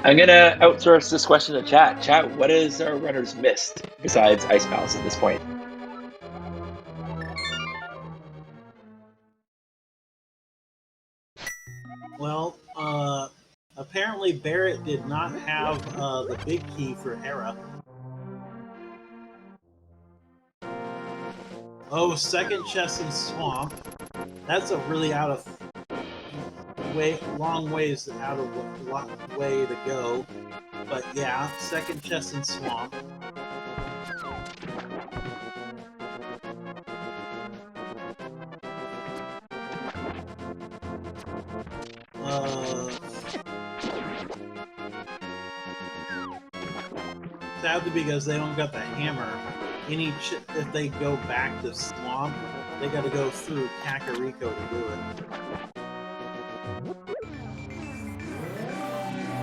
I'm gonna outsource this question to chat. Chat, what is our runners missed besides Ice Palace at this point? Well, apparently Barrett did not have the big key for Hera. Oh, second chest in swamp. That's a really long ways out of way to go. But yeah, second chest in swamp. Sadly, because they don't got the hammer, if they go back to swamp, they got to go through Kakariko to do it.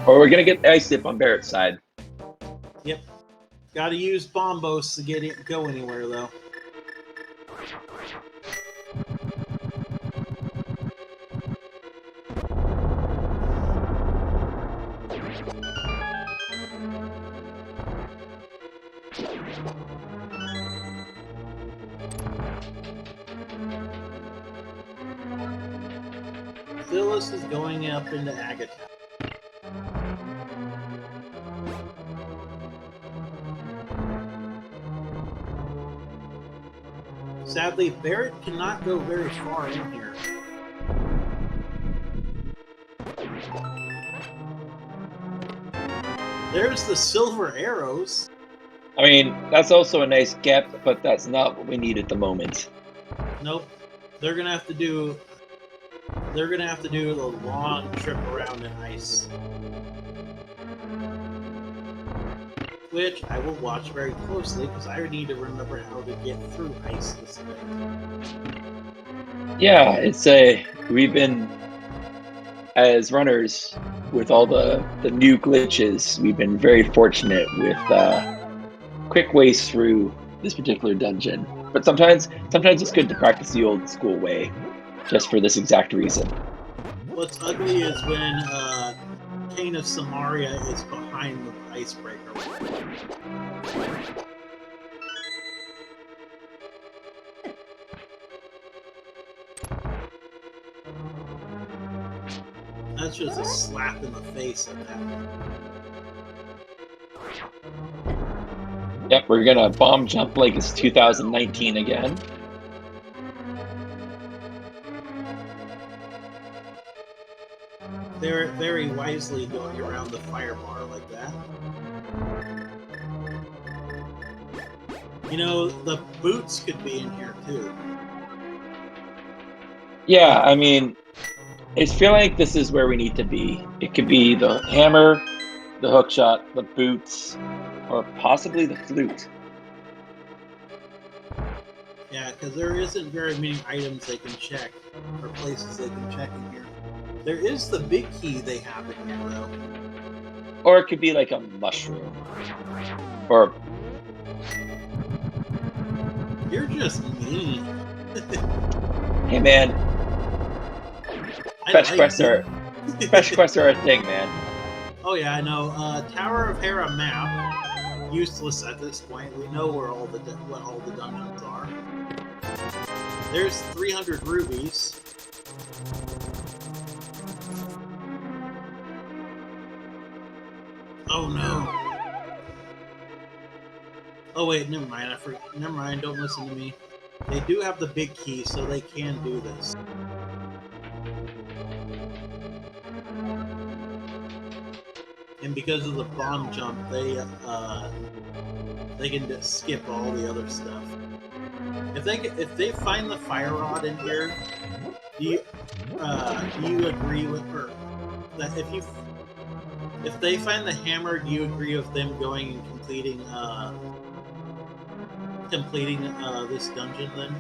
Or we're gonna get Ice Dip on Barrett's side. Yep. Got to use Bombos to go anywhere though. Phyllis is going up into Agatha. Sadly, Barrett cannot go very far in here. There's the silver arrows. I mean, that's also a nice gap, but that's not what we need at the moment. Nope. They're gonna have to do the long trip around in ice. Which I will watch very closely because I need to remember how to get through ice this way. Yeah, we've been, as runners, with all the new glitches, we've been very fortunate with quick ways through this particular dungeon. But sometimes it's good to practice the old school way, just for this exact reason. What's ugly is when Kane of Samaria is behind the icebreaker. That's just a slap in the face of that. Yep, we're gonna bomb jump like it's 2019 again. They're very wisely going around the fire bar like that. You know, the boots could be in here too. Yeah, I mean, I feel like this is where we need to be. It could be the hammer, the hook shot, the boots, or possibly the flute. Yeah, because there isn't very many items they can check, or places they can check in here. There is the big key they have in here, though. Or it could be like a mushroom. Or... You're just mean. Hey, man. Fetch quests are a thing, man. Oh yeah, I know. Tower of Hera map. Useless at this point. We know where what all the dungeons are. There's 300 rubies. Oh no. Oh wait, never mind. Never mind. Don't listen to me. They do have the big key, so they can do this. And because of the bomb jump, they can just skip all the other stuff. If they find the fire rod in here, do you agree with her that if they find the hammer, do you agree with them going and completing this dungeon then?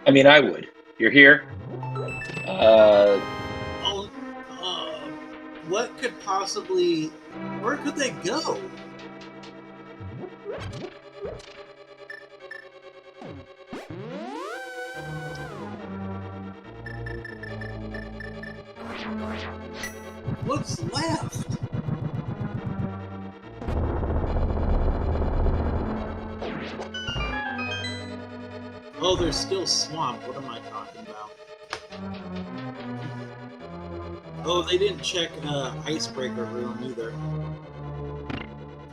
I mean, I would. You're here. What could possibly... Where could they go? What's left? Oh, there's still swamp. What am I talking about? Oh, they didn't check icebreaker room either.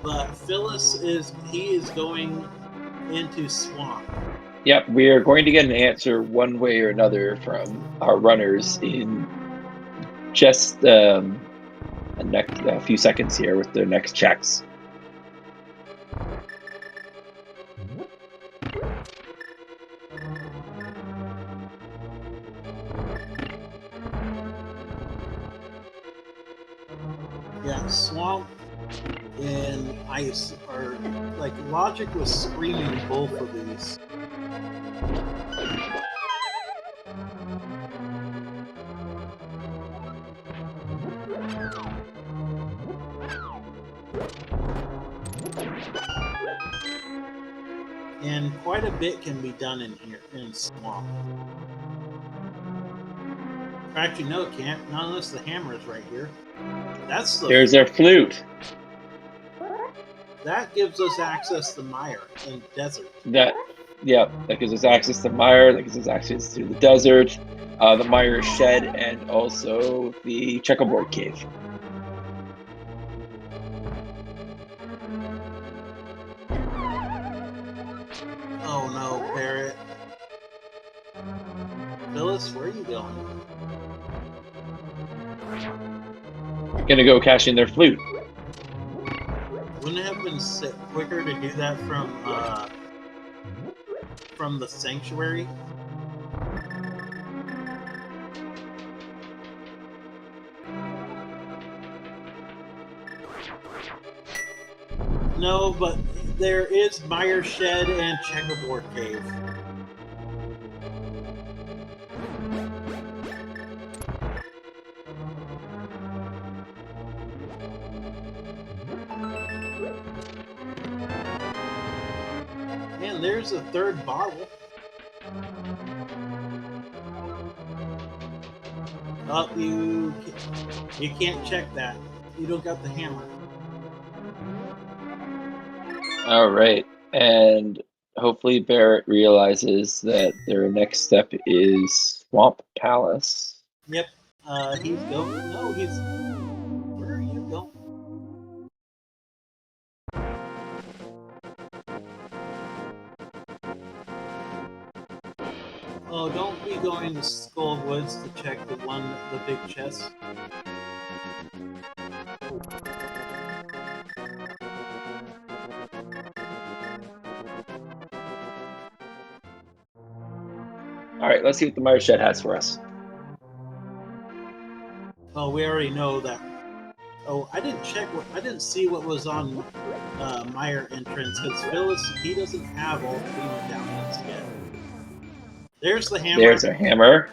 But Phyllis is going into swamp. Yep, we are going to get an answer one way or another from our runners in just a few seconds here with their next checks. Yeah, swamp and ice are like logic was screaming both of these. And quite a bit can be done in here in swamp. Actually, no, it can't. Not unless the hammer is right here. That's the. There's our flute. That gives us access to mire and desert. That gives us access to mire. That gives us access to the desert, the mire shed, and also the checkerboard cave. Oh no, Barrett. Phyllis, where are you going? Gonna go cash in their flute. Wouldn't it have been quicker to do that from the sanctuary? No, but there is mire shed and checkerboard cave. And there's a third bottle. Oh, you can't check that. You don't got the hammer. All right, and hopefully Barrett realizes that their next step is Swamp Palace. Yep. He's going. No, he's. Where are you going? Oh, don't be going to Skull Woods to check the big chest. All right, let's see what the mire shed has for us. Oh, we already know that. Oh, I didn't see what was on Mire entrance because Phyllis, he doesn't have all three medallions yet. There's the hammer. There's a hammer.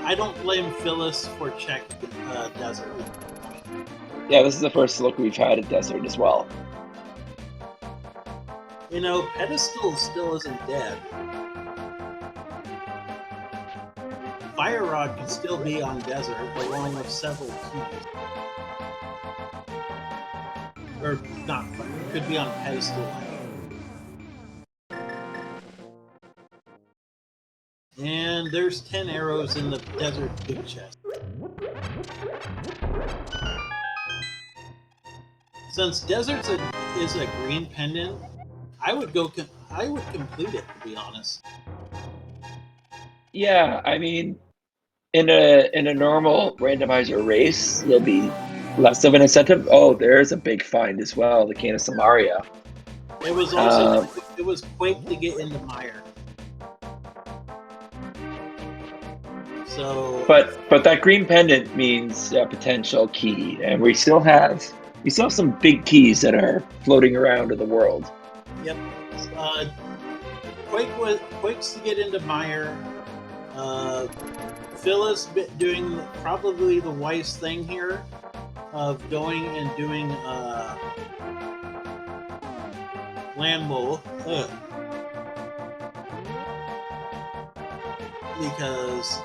I don't blame Phyllis for check desert. Yeah, this is the first look we've had at desert as well. You know, Pedestal still isn't dead. Fire Rod can still be on desert along with several keys. Or not, it could be on Pedestal. And there's 10 arrows in the desert big chest. Since desert is a green pendant, I would complete it, to be honest. Yeah, I mean, in a normal randomizer race, there'll be less of an incentive. Oh, there's a big find as well, the Cane of Samaria. It was also it was quick to get into mire. So, but that green pendant means a potential key, and we still have some big keys that are floating around in the world. Yep. Quakes to get into mire. Phyllis doing probably the wise thing here of going and doing land mole. because,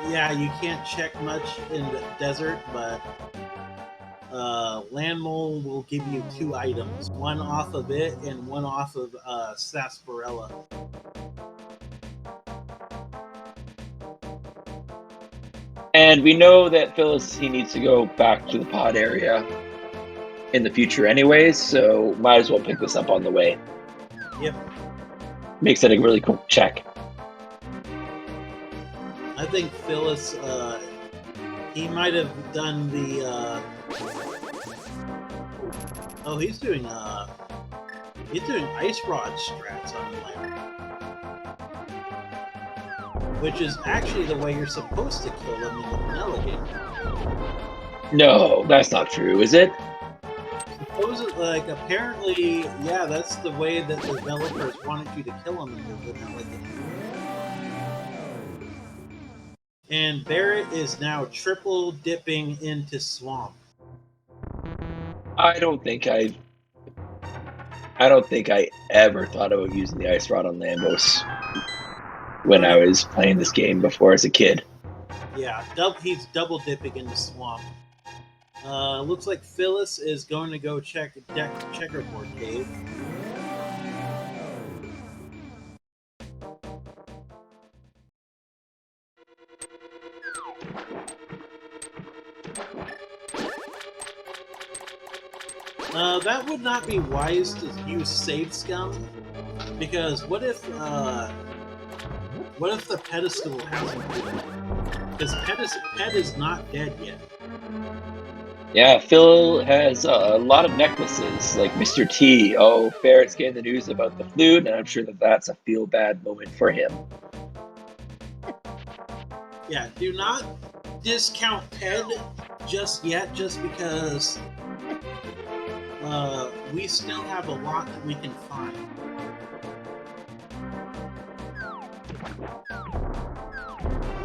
yeah, you can't check much in the desert, but Land Mole will give you 2 items, one off of it and one off of Sarsaparilla. And we know that Phyllis, he needs to go back to the pod area in the future anyways, so might as well pick this up on the way. Yep. Makes it a really cool check. I think Phyllis, he might have done the, oh, he's doing ice rod strats on land. Which is actually the way you're supposed to kill them in the vanilla game. No, that's not true, is it? Supposedly, like, apparently, yeah, that's the way that the developers wanted you to kill them in the vanilla game. And Barrett is now triple dipping into swamp. I don't think I ever thought about using the ice rod on Lambos when I was playing this game before as a kid. Yeah, he's double dipping into swamp. Looks like Phyllis is going to go check Checkerboard Cave. That would not be wise to use save scum, because what if the pedestal hasn't been? Because Pet is not dead yet. Yeah, Phil has a lot of necklaces, like Mr. T. Oh, Barrett's getting the news about the flute, and I'm sure that that's a feel-bad moment for him. Yeah, do not discount Ped just yet, just because we still have a lot that we can find.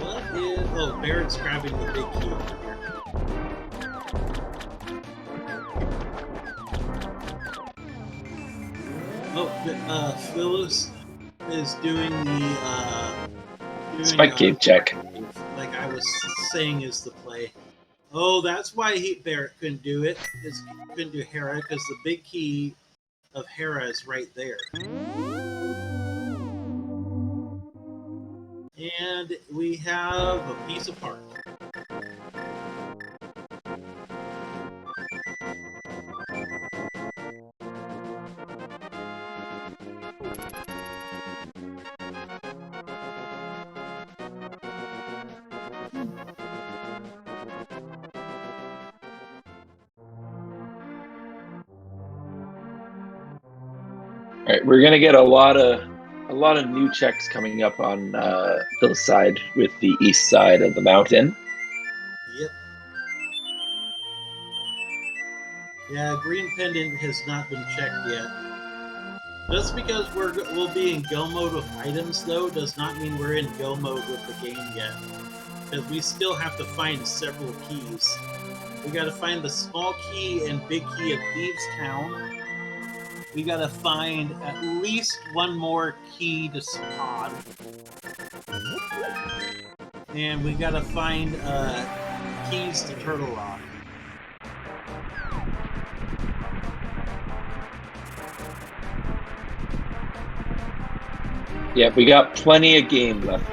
What is... Oh, Barrett's grabbing the big key over here. Oh, Phyllis is doing the Spike cave check. Like I was saying is the play. Oh, that's why Barrett couldn't do it. Couldn't do Hera, because the big key of Hera is right there. And we have a piece of park. All right, we're gonna get a lot of new checks coming up on Phil's side with the east side of the mountain. Yep. Yeah, Green Pendant has not been checked yet. Just because we'll be in go mode with items, though, does not mean we're in go mode with the game yet. Because we still have to find several keys. We gotta find the small key and big key of Thieves Town. We gotta find at least one more key to Spod. And we gotta find keys to Turtle Rock. Yeah, we got plenty of game left.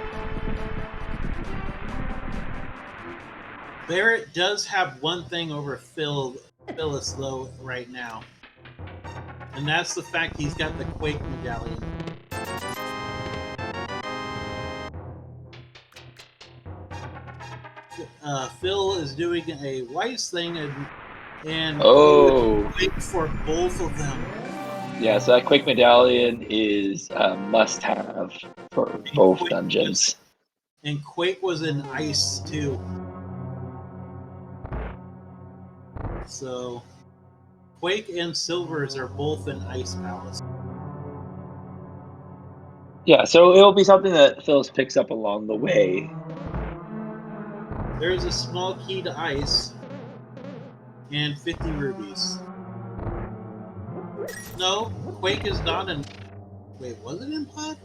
Barrett does have one thing over Phyllis, though, right now. And that's the fact he's got the Quake medallion. Phil is doing a wise thing and Quake for both of them. Yeah, so that Quake medallion is a must-have for both dungeons. And Quake was in ice too. So Quake and Silvers are both in Ice Palace. Yeah, so it'll be something that Phyllis picks up along the way. There's a small key to ice and 50 rubies. No, Quake is not in... Wait, was it in Pod?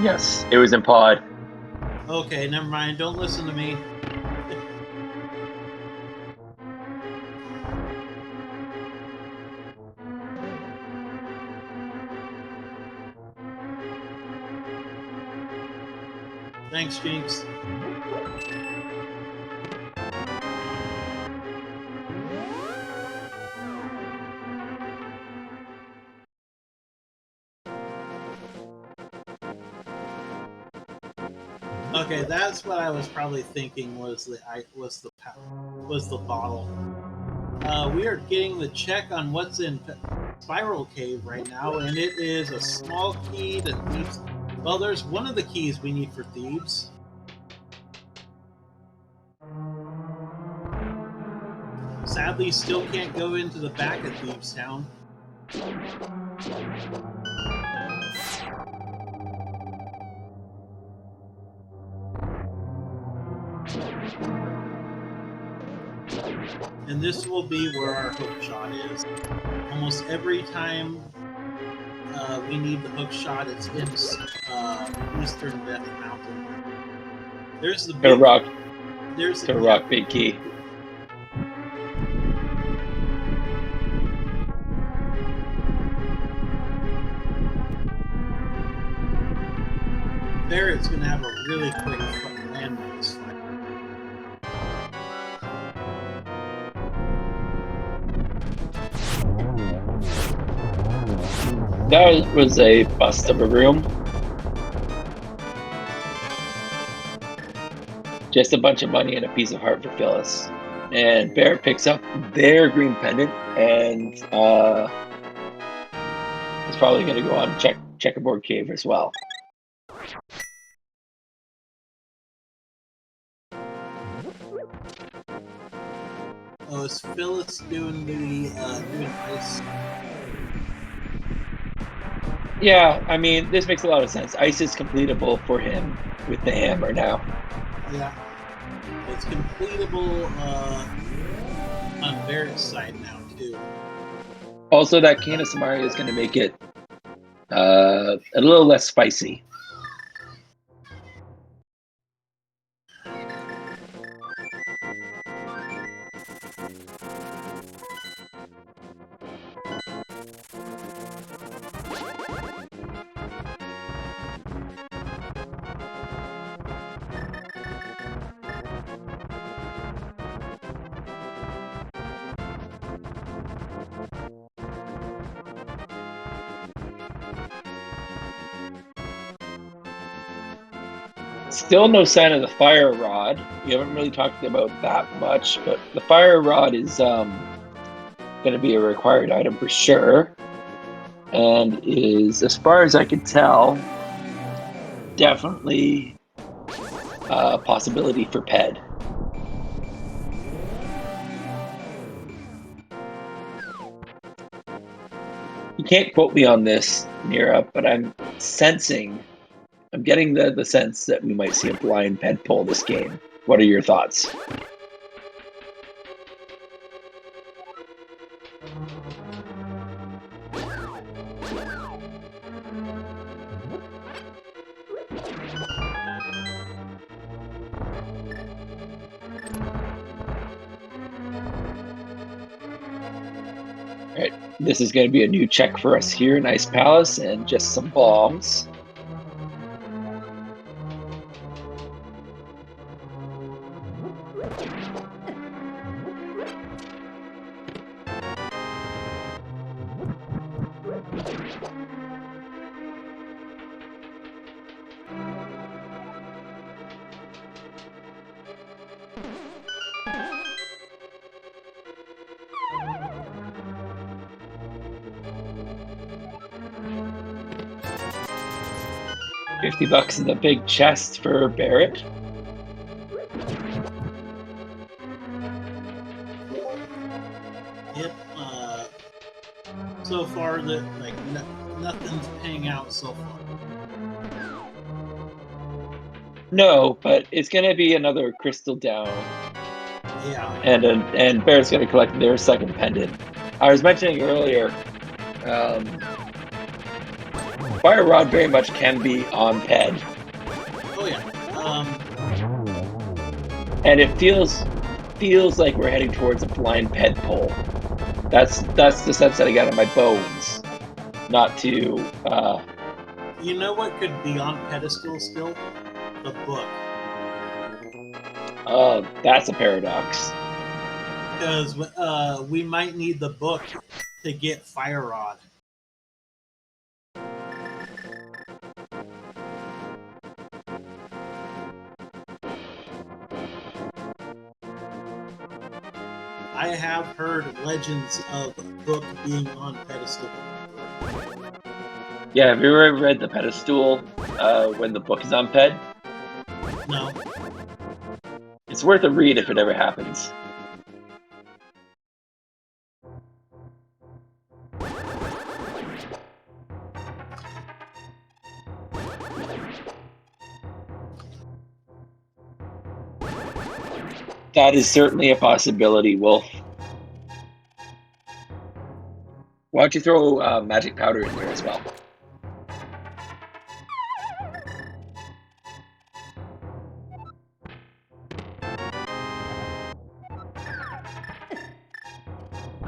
Yes, it was in pod. Okay, never mind. Don't listen to me. Thanks, Jinx. Okay, that's what I was probably thinking was the bottle. We are getting the check on what's in Spiral Cave right now, and it is a small key to Thieves. Well, there's one of the keys we need for Thieves. Sadly, still can't go into the back of Thieves Town. And this will be where our hook shot is. Almost every time we need the hook shot, it's in Eastern Death Mountain. There's the big rock. There's the rock big key. Barrett's gonna have a really quick landmines fight. That was a bust of a room. Just a bunch of money and a piece of heart for Phyllis. And Barrett picks up their green pendant and is probably going to go on checkerboard cave as well. Oh, is Phyllis doing the doing ice? Yeah, I mean, this makes a lot of sense. Ice is completable for him with the hammer now. Yeah. It's completable on Barrett's side now, too. Also, that can of Samaria is going to make it a little less spicy. Still no sign of the fire rod. We haven't really talked about that much, but the fire rod is going to be a required item for sure, and is, as far as I can tell, definitely a possibility for Ped. You can't quote me on this, Mira, but I'm getting the sense that we might see a blind Ped pull this game. What are your thoughts? Alright, this is going to be a new check for us here in Ice Palace, and just some bombs. $50 in the big chest for Barrett. Yep. So far, that nothing's paying out so far. No, but it's going to be another crystal down. Yeah. And Barrett's going to collect their second pendant. I was mentioning earlier, Fire Rod very much can be on ped. Oh yeah. And it feels like we're heading towards a blind ped pole. That's the sense that I got in my bones. Not to You know what could be on pedestal still? The book. that's a paradox. Because we might need the book to get Fire Rod. I have heard legends of the book being on pedestal. Yeah, have you ever read the pedestal when the book is on ped? No. It's worth a read if it ever happens. That is certainly a possibility, Wolf. Why don't you throw magic powder in there as well?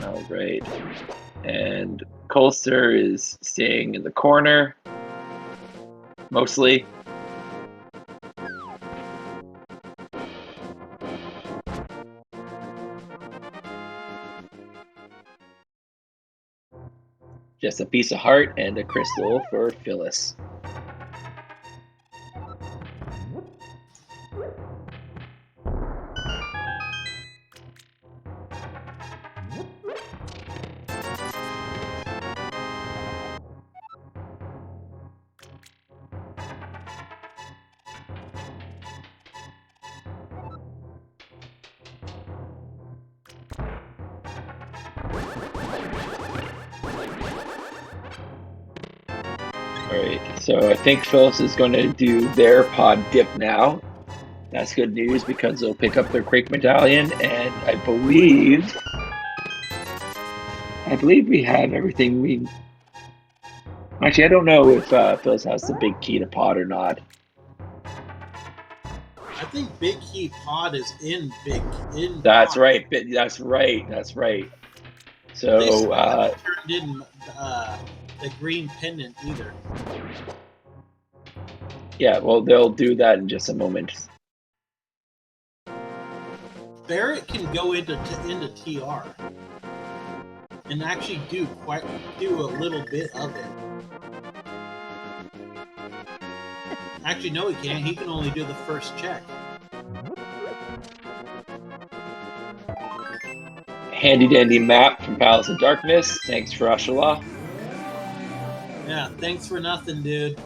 All right. And Colster is staying in the corner, mostly. Just a piece of heart and a crystal for Phyllis. Alright, so I think Phyllis is going to do their pod dip now. That's good news because they'll pick up their Quake Medallion, and I believe we have everything we... Actually, I don't know if Phyllis has the big key to pod or not. I think Big Key Pod is in That's pod. right. That's right. That's right. So They still haven't turned in the green pendant either. Yeah, well, they'll do that in just a moment. Barrett can go into TR and actually do a little bit of it. Actually, no, he can't. He can only do the first check. Handy dandy map from Palace of Darkness. Thanks for Ashala. Yeah, thanks for nothing, dude.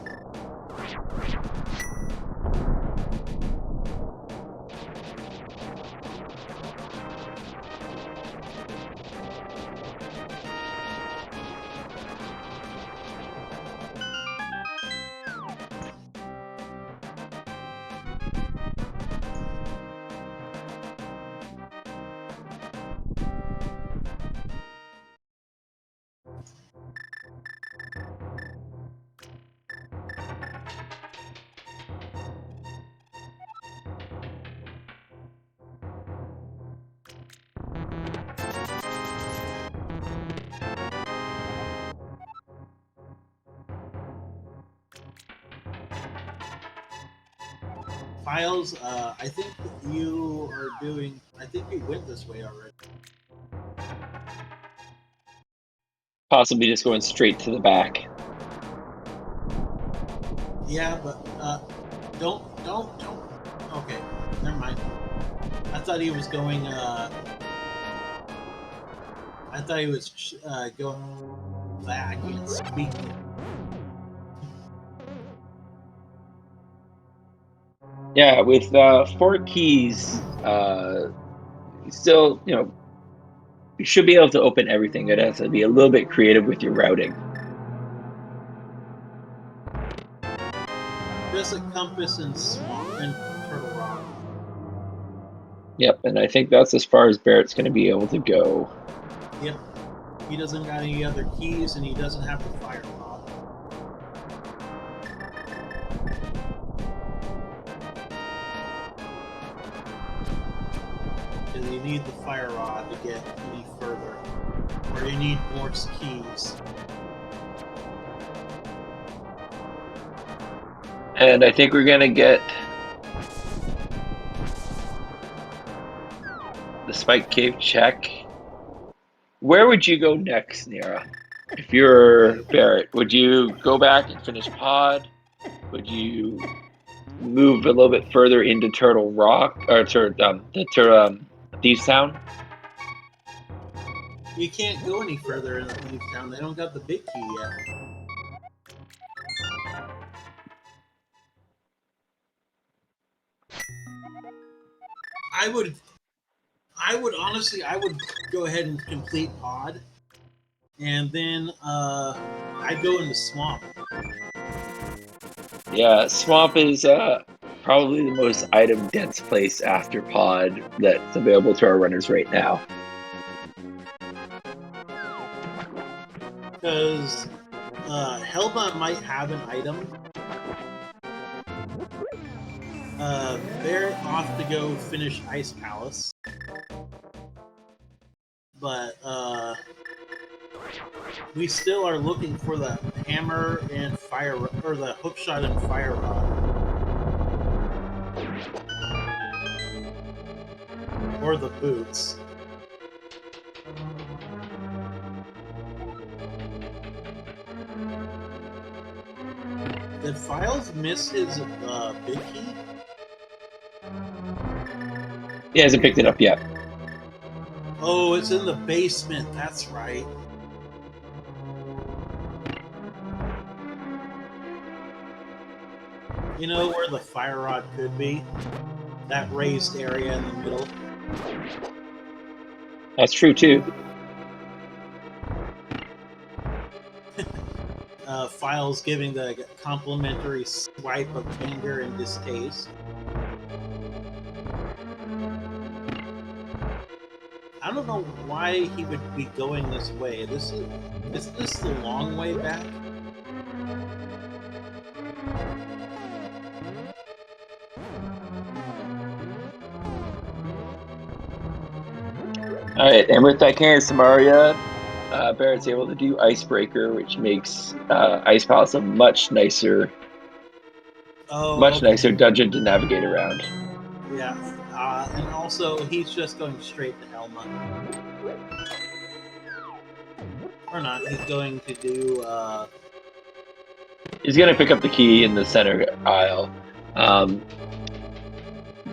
Files, I think you are doing... I think you went this way already. Possibly just going straight to the back. Yeah, but don't. Okay, never mind. I thought he was going. I thought he was going back and speaking. Yeah, with 4 keys, still, you should be able to open everything. It has to be a little bit creative with your routing. Just a compass and swamp and Turtle Rock. Yep, and I think that's as far as Barrett's going to be able to go. Yep. He doesn't got any other keys, and he doesn't have the fire rod. need the fire rod to get any further, or you need more keys. And I think we're gonna get the Spike Cave check. Where would you go next, Nira? If you're Barrett, would you go back and finish Pod? Would you move a little bit further into Turtle Rock or Thieves Town? You can't go any further in the Thieves Town. They don't got the big key yet. I would honestly, I would go ahead and complete Pod, and then I'd go into Swamp. Yeah, Swamp is probably the most item dense place after Pod that's available to our runners right now. Because Helma might have an item. They're off to go finish Ice Palace. But we still are looking for the hammer and fire, or the hookshot and fire rod. Or the boots. Did Files miss his big key? He hasn't picked it up yet. Oh, it's in the basement. That's right. You know where the fire rod could be? That raised area in the middle. That's true too. Files giving the complimentary swipe of anger and distaste. I don't know why he would be going this way. Is this the long way back? Alright, and with that can of Samaria, Barrett's able to do Icebreaker, which makes Ice Palace a much nicer nicer dungeon to navigate around. Yeah, and also he's just going straight to Helma. Or not, he's going to do... He's going to pick up the key in the center aisle.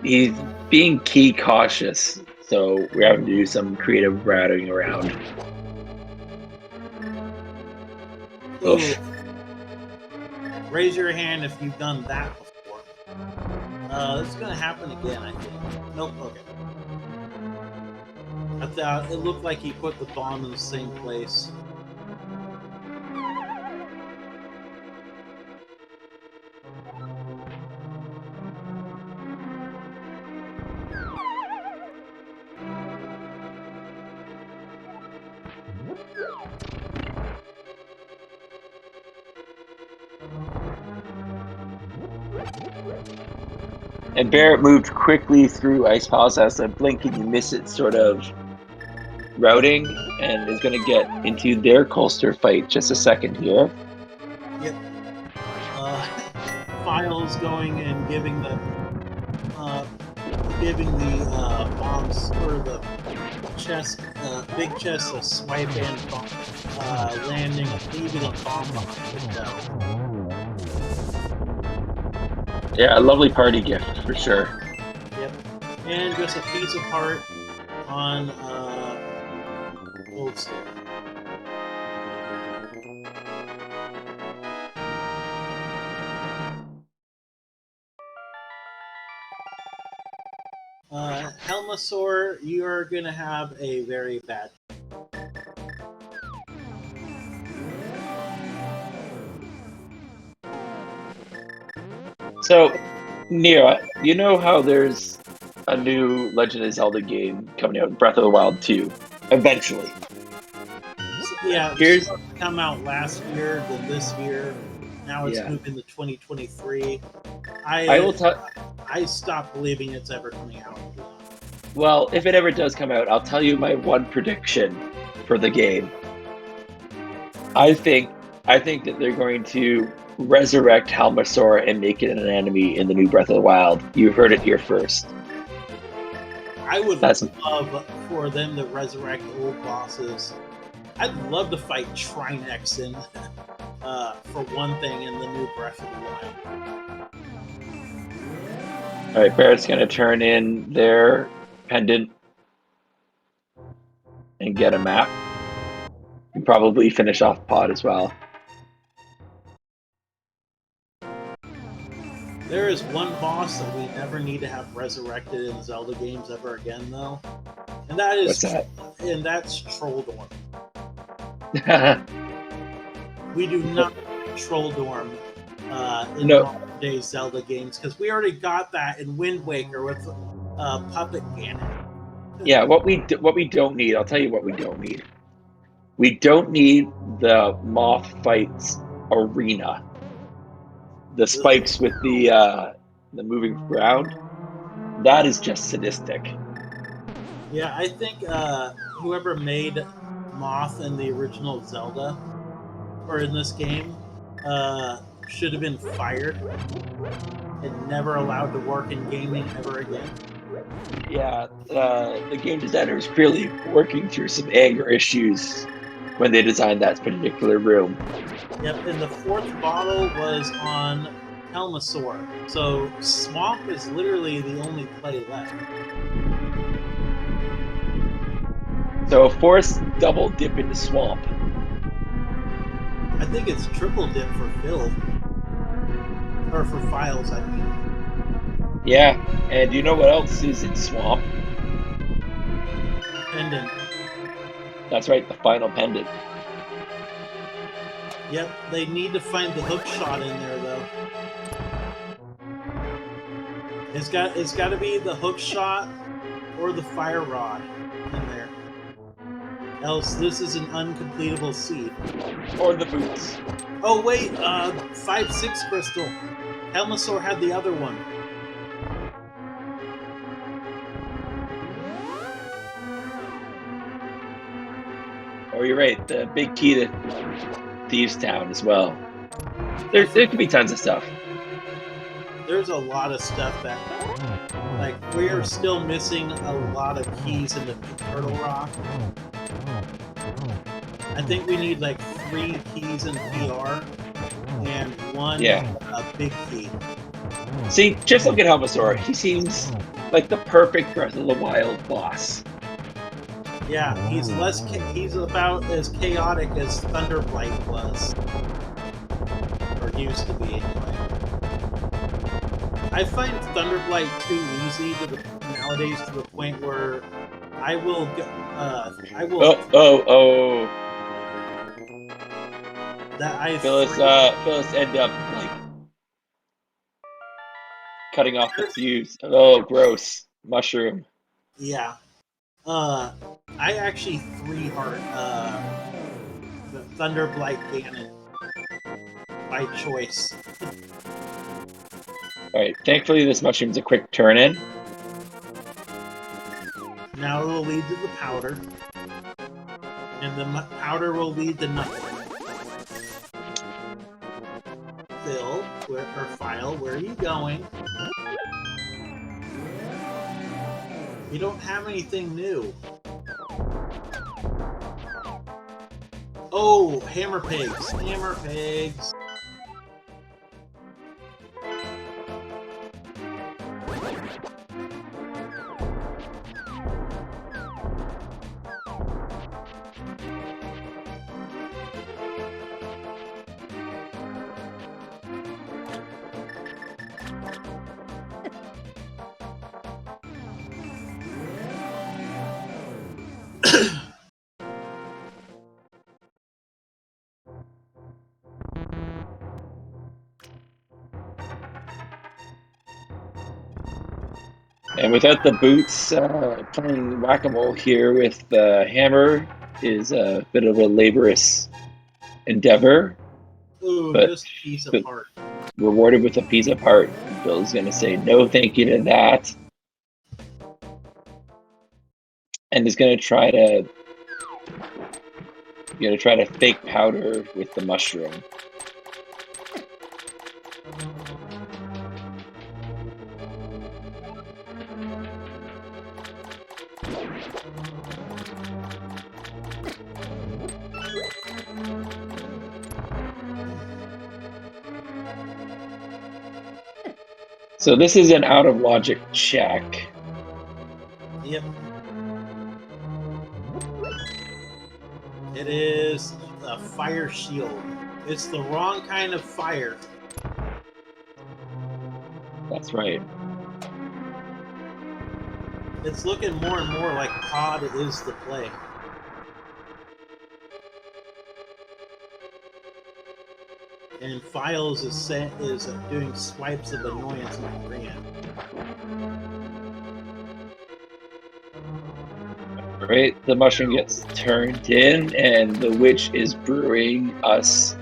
He's being key cautious, so we're having to do some creative routing around. Oof. Raise your hand if you've done that before. It's going to happen again, I think. Nope, okay. I thought it looked like he put the bomb in the same place. And Barrett moved quickly through Ice Palace as a blink and you miss it sort of routing, and is going to get into their Colster fight just a second here. Yep. Files going and giving the bombs, or the chest, big chest, a swipe and bomb, landing, leaving a bomb behind it. Yeah, a lovely party gift for sure. Yep. And just a piece of heart on Old School. Helmasaur, you are going to have a very bad. So, Nira, you know how there's a new Legend of Zelda game coming out, Breath of the Wild 2, eventually. Yeah, Here's it's come out last year, then this year. Now it's moving to 2023. I stopped believing it's ever coming out. Well, if it ever does come out, I'll tell you my one prediction for the game. I think that they're going to resurrect Halmasaur and make it an enemy in the new Breath of the Wild. You heard it here first. I would love for them to resurrect old bosses. I'd love to fight Trinex in, for one thing, in the new Breath of the Wild. All right, Barrett's going to turn in their pendant and get a map. And probably finish off Pod as well. There is one boss that we never need to have resurrected in Zelda games ever again, though, and that is What's that? And that's Trolldorm. We do not need Trolldorm in modern day Zelda games because we already got that in Wind Waker with Puppet Ganon. Yeah, what we don't need, I'll tell you what we don't need. We don't need the Moth Fights arena. The spikes with the moving ground. That is just sadistic. Yeah, I think whoever made Moth in the original Zelda, or in this game, should have been fired and never allowed to work in gaming ever again. Yeah, the game designer was clearly working through some anger issues when they designed that particular room. Yep, and the fourth bottle was on Helmasaur, so Swamp is literally the only play left. So force double dip into Swamp. I think it's triple dip for Phil. Or for Files, I mean. Yeah, and you know what else is in Swamp? Pendant. That's right, the final pendant. Yep, they need to find the hook shot in there, though. It's got to be the hook shot or the fire rod in there. Else, this is an uncompletable seed. Or the boots. Oh wait, 5-6 crystal. Helmasaur had the other one. Oh, you're right. The big key to Thieves Town as well. There could be tons of stuff. There's a lot of stuff that, like, we are still missing a lot of keys in the Turtle Rock. I think we need like 3 keys in PR and 1 big key. See, just look at Helmasaur. He seems like the perfect Breath of the Wild boss. Yeah, he's about as chaotic as Thunderblight was. Or used to be, anyway. I find Thunderblight too easy nowadays to the point where I will Phyllis end up like cutting off the fuse. Oh, gross. Mushroom. Yeah. I actually 3-heart the Thunderblight Ganon by choice. Alright, thankfully this mushroom's a quick turn-in. Now it will lead to the powder. And the powder will lead to nothing. Phil, File, where are you going? You don't have anything new. Oh, hammer pigs. Hammer pigs. And without the boots, playing whack-a-mole here with the hammer is a bit of a laborious endeavor. Ooh, just a piece of heart. Rewarded with a piece of heart. Bill's going to say no thank you to that. and is going to try to fake powder with the mushroom. So this is an out of logic check. Yep. It is a fire shield. It's the wrong kind of fire. That's right. It's looking more and more like Pod is the play. And Files is doing swipes of annoyance on Brian. Right, the mushroom gets turned in, and the witch is brewing us.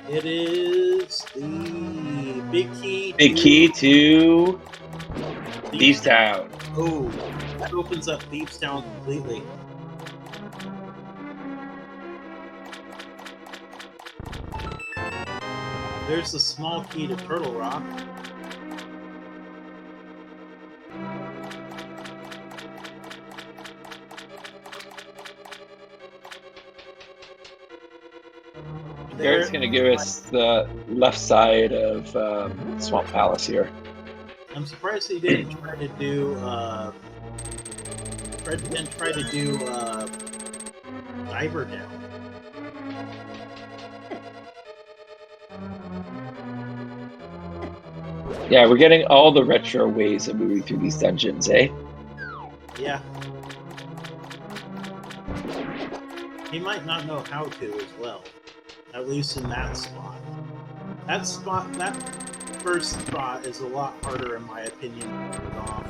It is the big key. Big key to Thieves Town. Oh, that opens up Thieves Town completely. There's the small key to Turtle Rock. Garrett's going to give us the left side of Swamp Palace here. I'm surprised he didn't try to do Diver Down. Yeah, we're getting all the retro ways of moving through these dungeons, eh? Yeah. He might not know how to as well. At least in that spot. That first spot is a lot harder in my opinion to get off.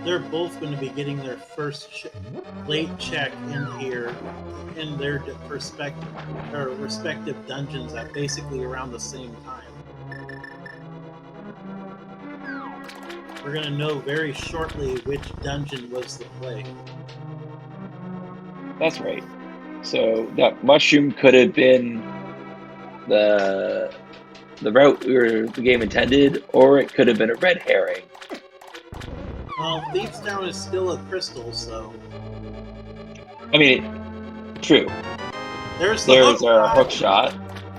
They're both going to be getting their first late check in here in their respective dungeons at basically around the same time. We're going to know very shortly which dungeon was the play. That's right. So that mushroom could have been the route the game intended, or it could have been a red herring. Well, Thieves Town is still a crystal, so... I mean, true. There's our hook shot.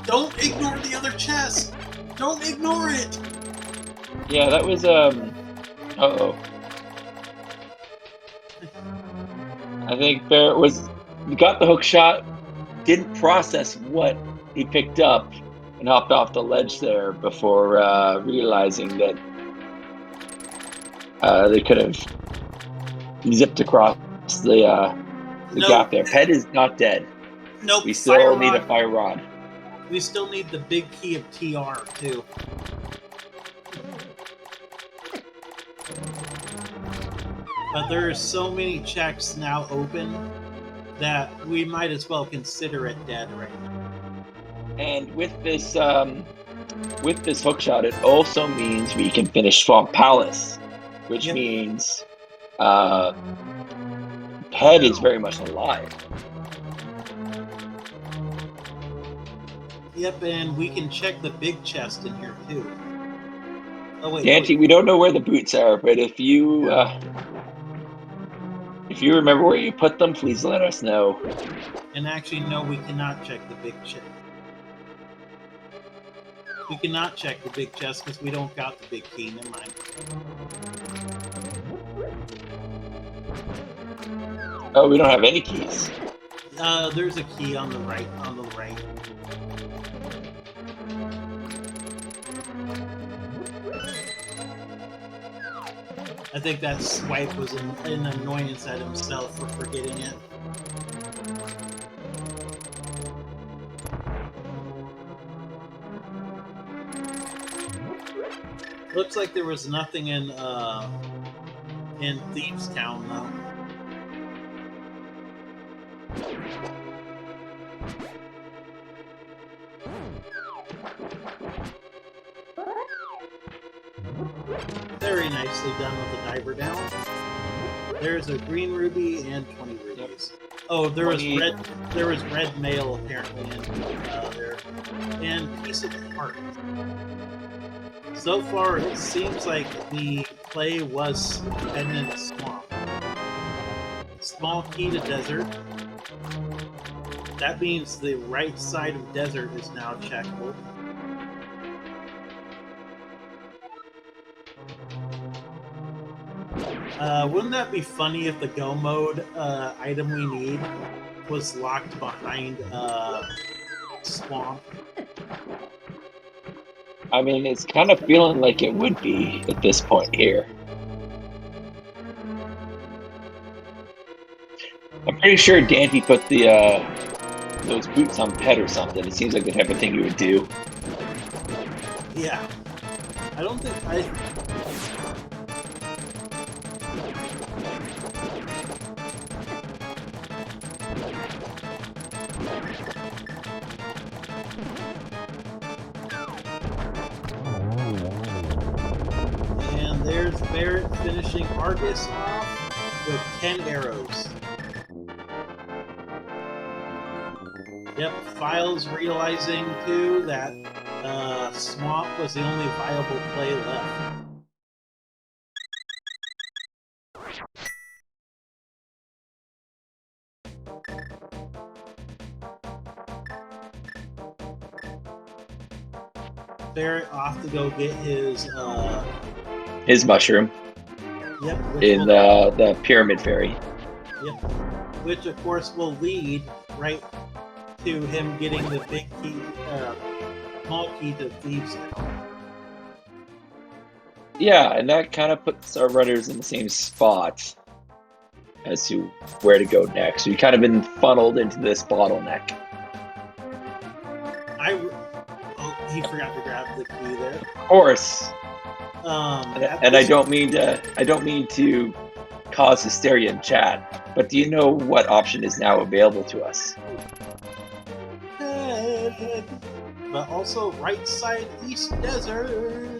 Don't ignore the other chest! Don't ignore it! Yeah, that was, uh-oh. I think Barrett got the hook shot, didn't process what he picked up, and hopped off the ledge there before realizing that they could have zipped across the gap there. Ped is not dead. Nope. We still need a fire rod. We still need the big key of TR, too. But there are so many checks now open that we might as well consider it dead right now. And with this hook shot, it also means we can finish Swamp Palace, which means Ped is very much alive. Yep, and we can check the big chest in here too. Oh wait, Dante, we don't know where the boots are, but if you remember where you put them, please let us know. And actually, no, we cannot check the big chest. We cannot check the big chest because we don't got the big key. Never mind. Oh, we don't have any keys. There's a key on the right. I think that swipe was an annoyance at himself for forgetting it. Looks like there was nothing in Thieves Town though. Very nicely done with the diver down. There's a green ruby and 20 rubies. Oh, there was red mail apparently in there, and piece of heart. So far, it seems like the play was dependent swamp. Small key to desert. That means the right side of desert is now checkable. Wouldn't that be funny if the go mode item we need was locked behind swamp? I mean, it's kind of feeling like it would be at this point here. I'm pretty sure Dante put the those boots on Pet or something. It seems like the type of thing you would do. Yeah. I don't think I... And there's Barrett finishing Argus off with 10 arrows. Yep, Files realizing too that Swamp was the only viable play left. Barrett off to go get his mushroom. Yep. In the Pyramid Fairy. Yep. Which of course will lead right to him getting the big key, small key to Thieves Town. Yeah, and that kind of puts our runners in the same spot as to where to go next. We've kind of been funneled into this bottleneck. He forgot to grab the key there. Of course. And I don't mean to cause hysteria in chat, but do you know what option is now available to us? But also right side east desert.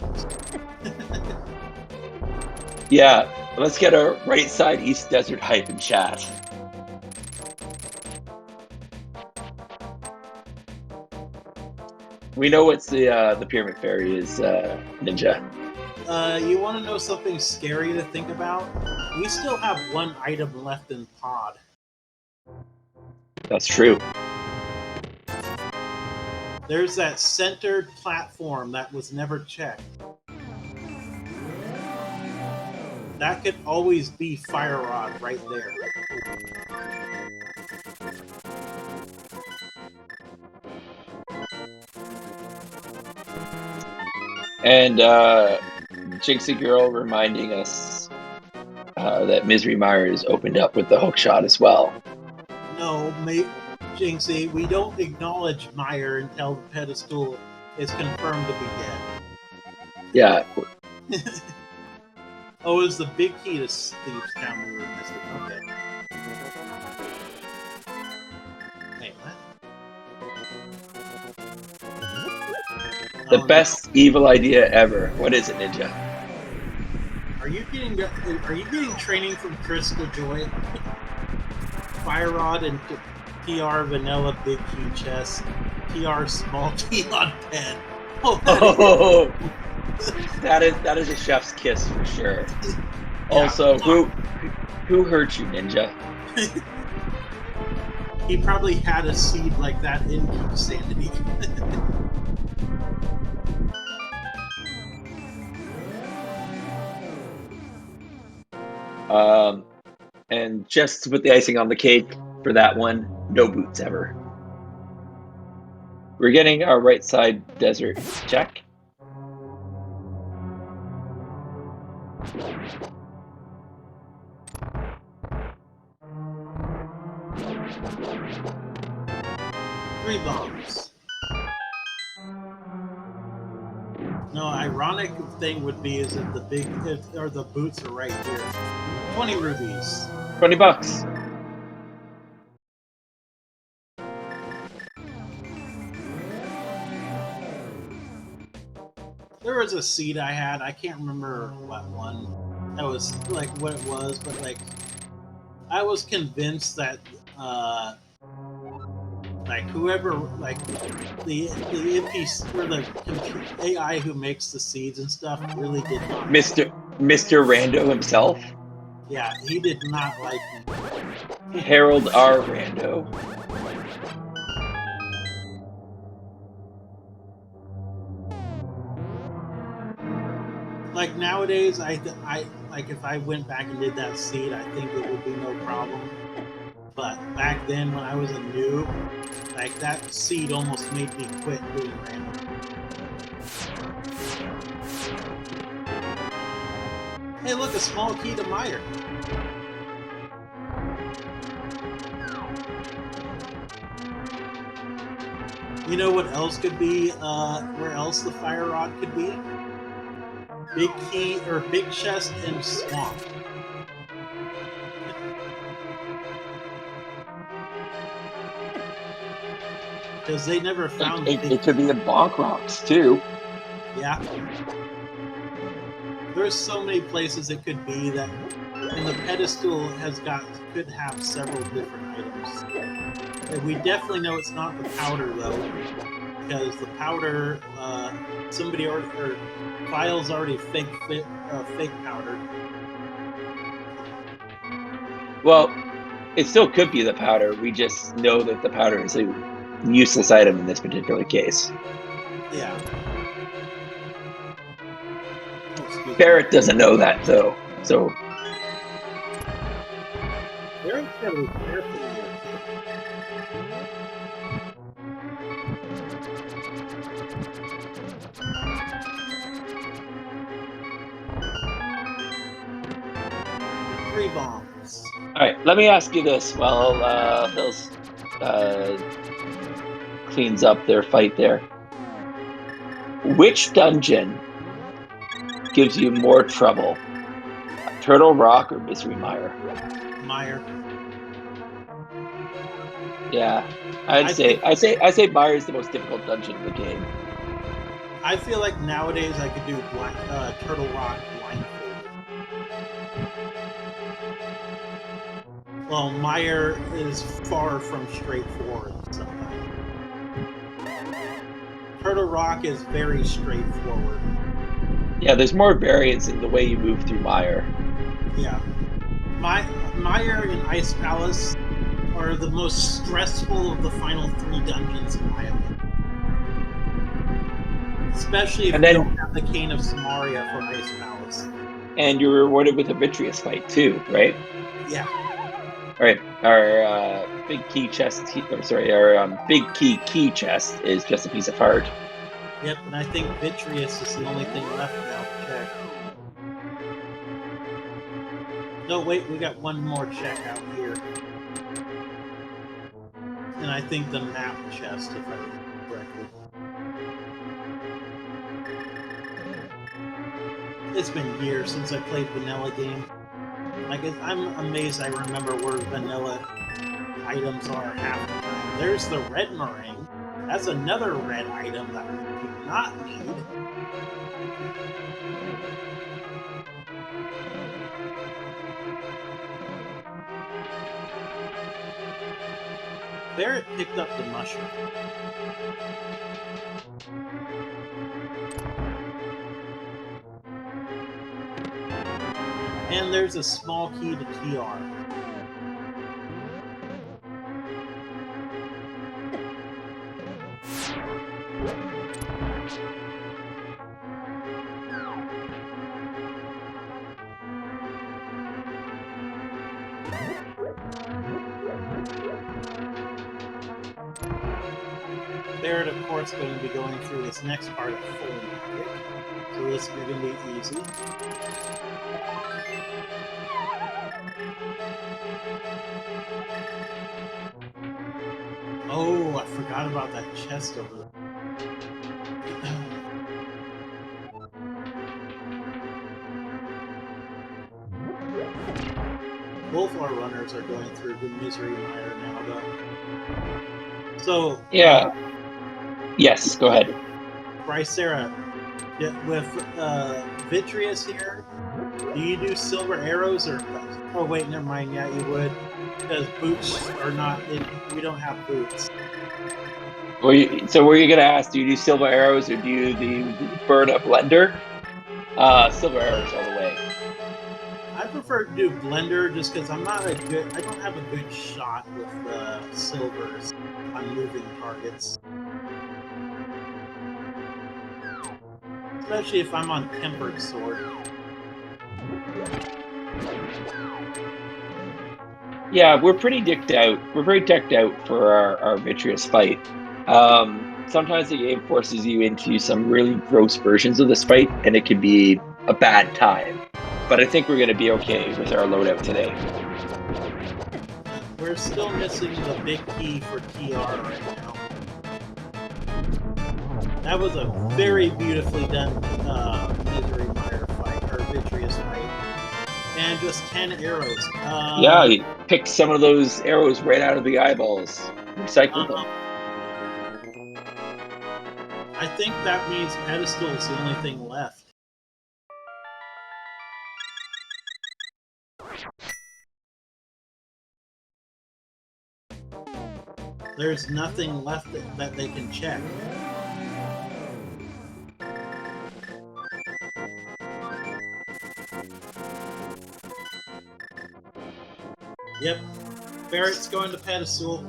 Yeah, let's get a right side east desert hype in chat. We know what's the Pyramid Fairy is, Ninja. You want to know something scary to think about? We still have one item left in pod. That's true. There's that centered platform that was never checked. That could always be Fire Rod right there. And Jinxie Girl reminding us that Misery Myers opened up with the hook shot as well. No, mate, Jinxie, we don't acknowledge Meyer until the pedestal is confirmed to be dead. Yeah. Oh, it was the big key to Thieves Town we were missing. Okay. Hey, what? The best evil idea ever. What is it, Ninja? Are you getting training from Chris DeJoy? Fire Rod and TR Vanilla Big Key Chest, TR Small Key on Pen. Oh, that is a chef's kiss for sure. Yeah. Also, who hurt you, Ninja? He probably had a seed like that in Keysanity. And just to put the icing on the cake for that one, no boots ever. We're getting our right side desert check. Three bombs. No, I ironic thing would be is if the boots are right here. 20 rubies. $20. There was a seed I had. I can't remember what one. That was like what it was, but like I was convinced that like whoever like the NPC or the AI who makes the seeds and stuff really did not. Mr. Rando himself. Yeah, he did not like me. Harold R. Rando. Like nowadays, I like if I went back and did that seed, I think it would be no problem. But back then, when I was a noob, like that seed almost made me quit doing random. Hey, look, a small key to Meyer. You know what else could be? Where else the fire rod could be? Big key or big chest and swamp. Because they never found it could be in Bonk Rocks too. Yeah. There's so many places it could be that, and the pedestal could have several different items. And we definitely know it's not the powder though, because the powder, somebody already or File's already fake powder. Well, it still could be the powder. We just know that the powder is a useless item in this particular case. Yeah. Oh, Barrett doesn't know that though, so. Barrett's gotta be careful here. 3 bombs. All right, let me ask you this while Phil's cleans up their fight there. Which dungeon gives you more trouble? Turtle Rock or Misery Mire? Meyer. Yeah, I say Mire is the most difficult dungeon in the game. I feel like nowadays I could do Turtle Rock blindfolded. Well, Meyer is far from straightforward sometimes. Turtle Rock is very straightforward. Yeah, there's more variance in the way you move through Mire. Yeah. Meyer and Ice Palace are the most stressful of the final 3 dungeons in my opinion. Especially if you don't have the Cane of Samaria for Ice Palace. And you're rewarded with a Vitreous fight too, right? Yeah. All right, our big key chest, our big key chest is just a piece of heart. Yep, and I think Vitreous is the only thing left now to check. No, wait, we got one more check out here. And I think the map chest, if I remember correctly. It's been years since I played vanilla game. Like, I'm amazed I remember where vanilla items are half the time. There's the red meringue. That's another red item that we do not need. Barrett picked up the mushroom. And there's a small key to TR. Barrett, of course, going to be going through this next part of full magic. So this is going to be easy. Oh, I forgot about that chest over there. both our runners are going through the misery mire now, though. So Yeah. Yes, go ahead. Brycera, with Vitreous here, do you do silver arrows or? Oh wait, never mind. Yeah, you would, because boots are not in. We don't have boots. So were you gonna ask? Do you do silver arrows or do you do the burn up blender? Silver arrows all the way. I prefer to do blender just because I'm not a good. I don't have a good shot with silvers on moving targets, especially if I'm on tempered sword. Yeah, we're pretty decked out. We're very decked out for our Vitreous fight. Sometimes the game forces you into some really gross versions of this fight, and it can be a bad time. But I think we're going to be okay with our loadout today. We're still missing the big key for TR right now. That was a very beautifully done misery mire fight, or Vitreous fight. And just 10 arrows. Yeah, he picked some of those arrows right out of the eyeballs, recycled them. I think that means pedestal is the only thing left. There's nothing left that they can check. Yep, Barrett's going to pedestal.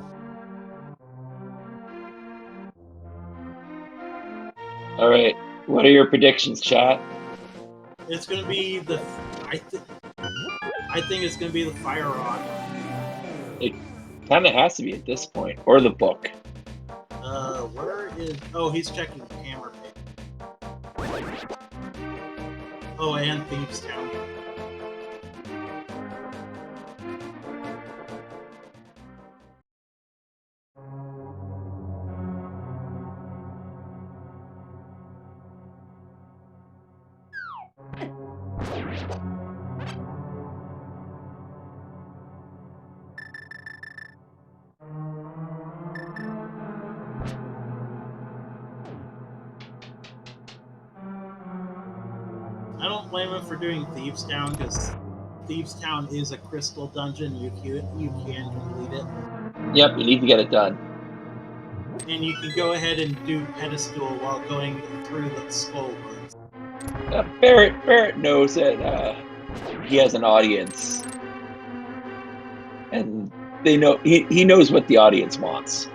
All right, what are your predictions, chat? It's going to be the. I think it's going to be the fire rod. It kind of has to be at this point, or the book. Where is? Oh, he's checking the hammer pit. Oh, and Thieves Town. I don't blame him for doing Thieves Town because Thieves Town is a crystal dungeon. You can complete it. Yep, you need to get it done. And you can go ahead and do pedestal while going through the skull ones. Barrett knows that he has an audience, and they know he knows what the audience wants.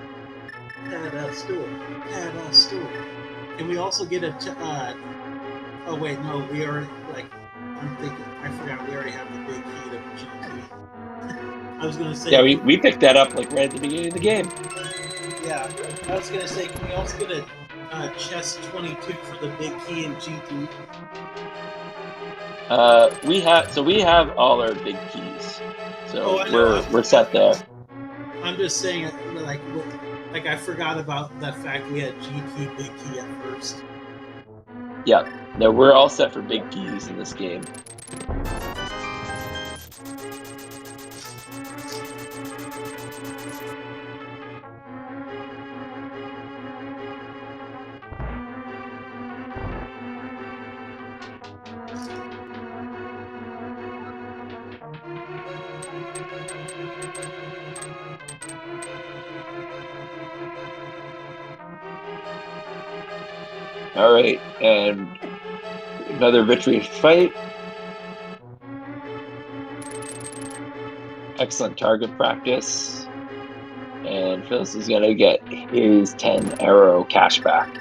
Pedestal. Can we also get a? Oh wait, no, we already I'm thinking. I forgot we already have the big key to GT. I was gonna say. Yeah, we picked that up like right at the beginning of the game. Yeah, I was gonna say, can we also get a chest 22 for the big key in GT? We have all our big keys, so we're set there. I'm just saying, like I forgot about that fact we had GT big key at first. Yeah, no, we're all set for big keys in this game. All right, and another Vitreous fight. Excellent target practice. And Phyllis is going to get his 10 arrow cashback.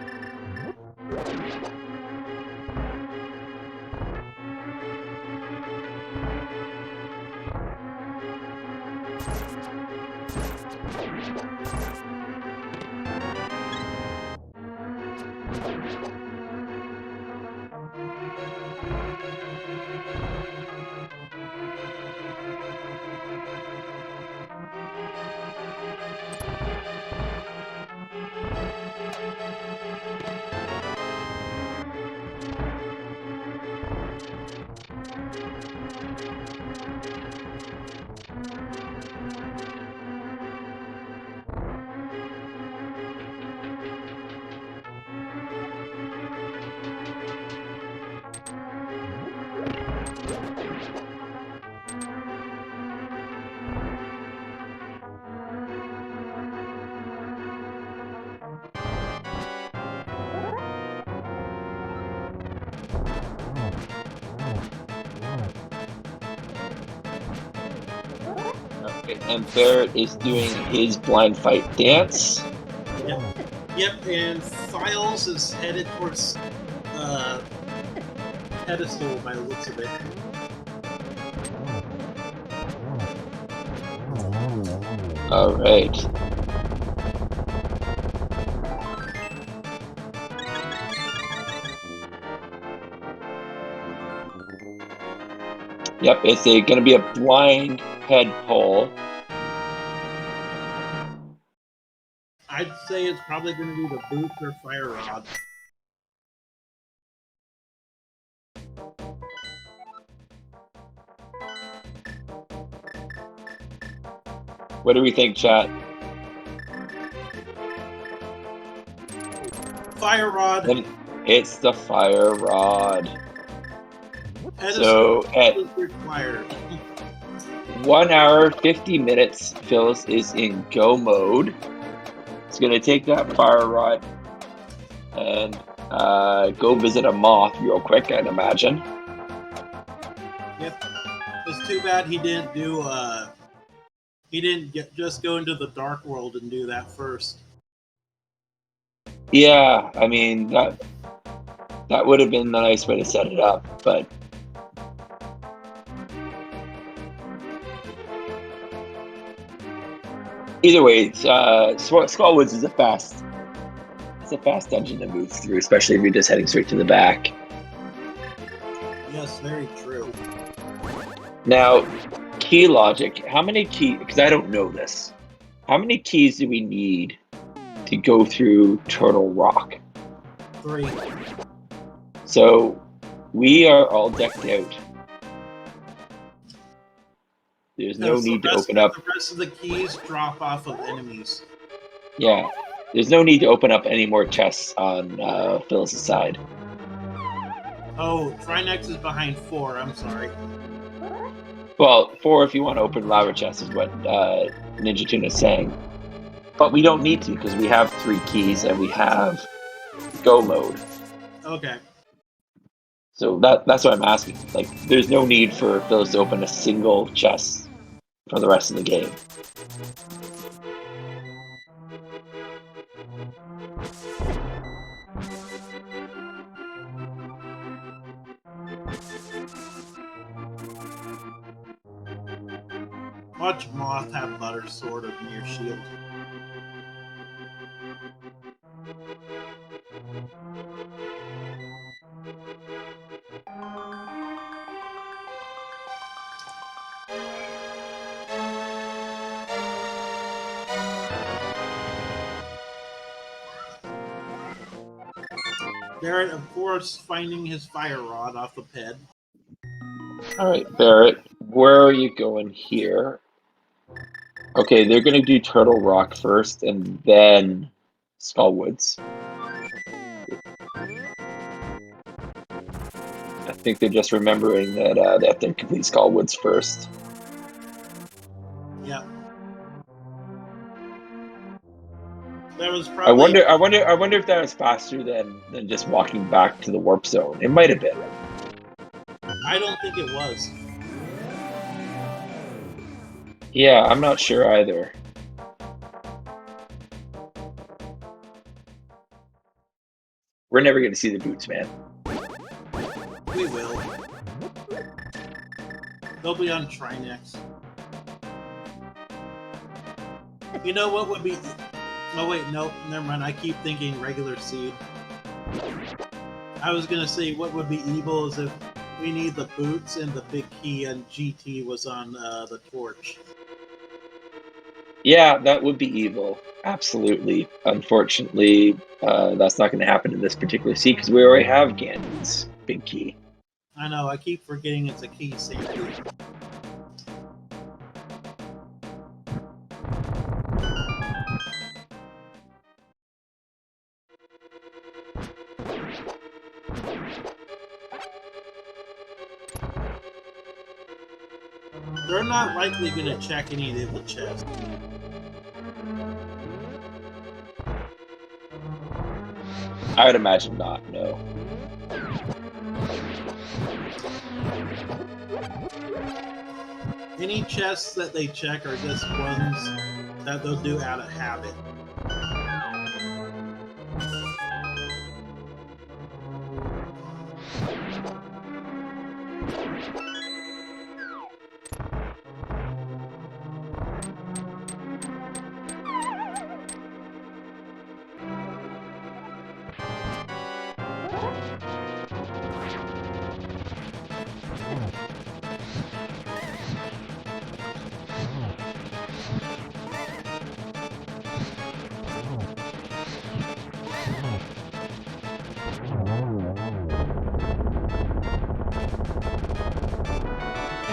And Barrett is doing his blind fight dance. Yep, and Files is headed towards pedestal by the looks of it. All right. Yep, it's going to be a blind head pull. I'd say it's probably going to be the boots or fire rod. What do we think, chat? Fire rod. And it's the fire rod. Pedestal So at is required. 1 hour, 50 minutes, Phyllis is in go mode. It's going to take that fire rod and go visit a moth real quick, I'd imagine. Yep. It's too bad he didn't do. He didn't just go into the dark world and do that first. Yeah, I mean that would have been the nice way to set it up, but either way, Skullwoods is a fast dungeon to move through, especially if you're just heading straight to the back. Yes, very true. Now, key logic. How many keys? Because I don't know this. How many keys do we need to go through Turtle Rock? 3. So we are all decked out. There's no need to open up. The rest of the keys drop off of enemies. Yeah, there's no need to open up any more chests on Phyllis' side. Oh, Trinex is behind 4. I'm sorry. Well, 4 if you want to open lava chests is what Ninja Tuna's saying. But we don't need to because we have 3 keys and we have go mode. Okay. So that's what I'm asking. Like, there's no need for Phyllis to open a single chest for the rest of the game. Watch Moth have Butter Sword of near shield. Barrett, of course, finding his fire rod off the ped. All right, Barrett, where are you going here? Okay, they're going to do Turtle Rock first and then Skullwoods. I think they're just remembering that they have to complete Skullwoods first. Yeah. That was probably. I wonder if that was faster than just walking back to the warp zone. It might have been. I don't think it was. Yeah, I'm not sure either. We're never going to see the boots, man. We will. They'll be on Trinex. You know what would be... Oh wait, nope, never mind. I keep thinking regular seed. I was gonna say what would be evil is if we need the boots and the big key and GT was on the torch. Yeah, that would be evil. Absolutely. Unfortunately, that's not going to happen in this particular seed because we already have Ganon's big key. I know, I keep forgetting it's a Keysanity. They're not likely going to check any of the chests. I would imagine not, no. Any chests that they check are just ones that they'll do out of habit.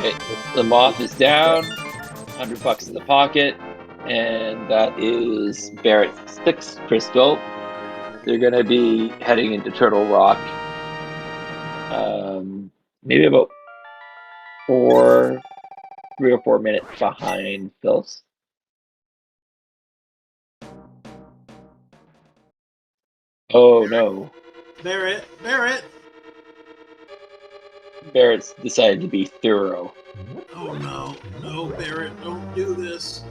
Okay, the moth is down, $100 in the pocket, and that is Barrett's 6th crystal. They're going to be heading into Turtle Rock. Maybe about 3 or 4 minutes behind Phil's. Oh no. Barrett! Barrett's decided to be thorough. Oh no. No, Barrett, don't do this.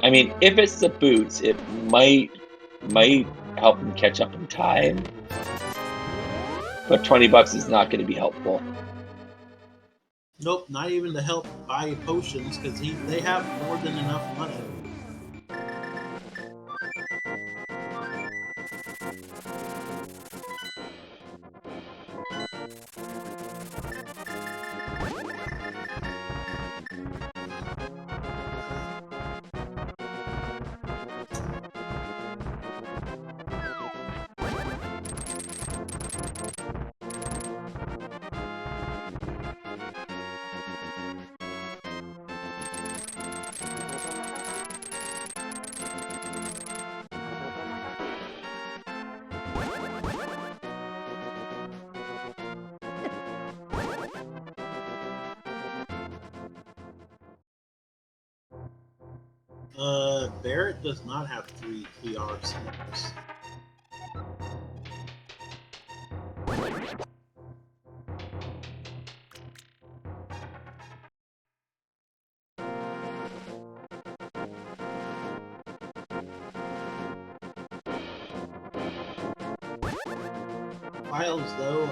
I mean, if it's the boots, it might help him catch up in time. But $20 is not going to be helpful. Nope, not even to help buy potions, because they have more than enough money. Barrett does not have 3 PR centers. Files, though,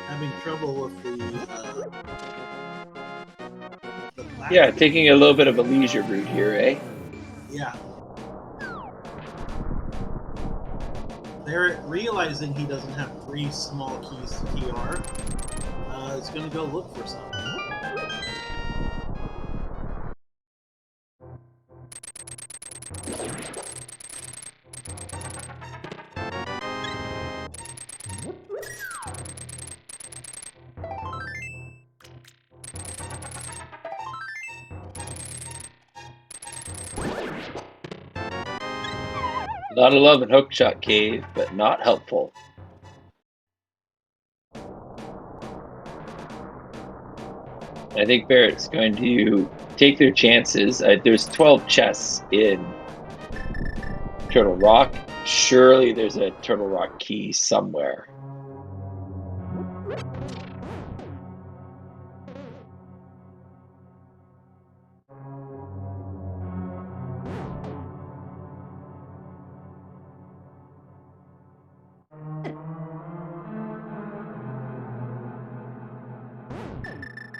having trouble with the yeah, taking a little bit of a leisure route here, eh? Yeah. Barrett, realizing he doesn't have 3 small keys to TR, is going to go look for something. A lot of love in Hookshot Cave, but not helpful. I think Barrett's going to take their chances. There's 12 chests in Turtle Rock. Surely there's a Turtle Rock key somewhere.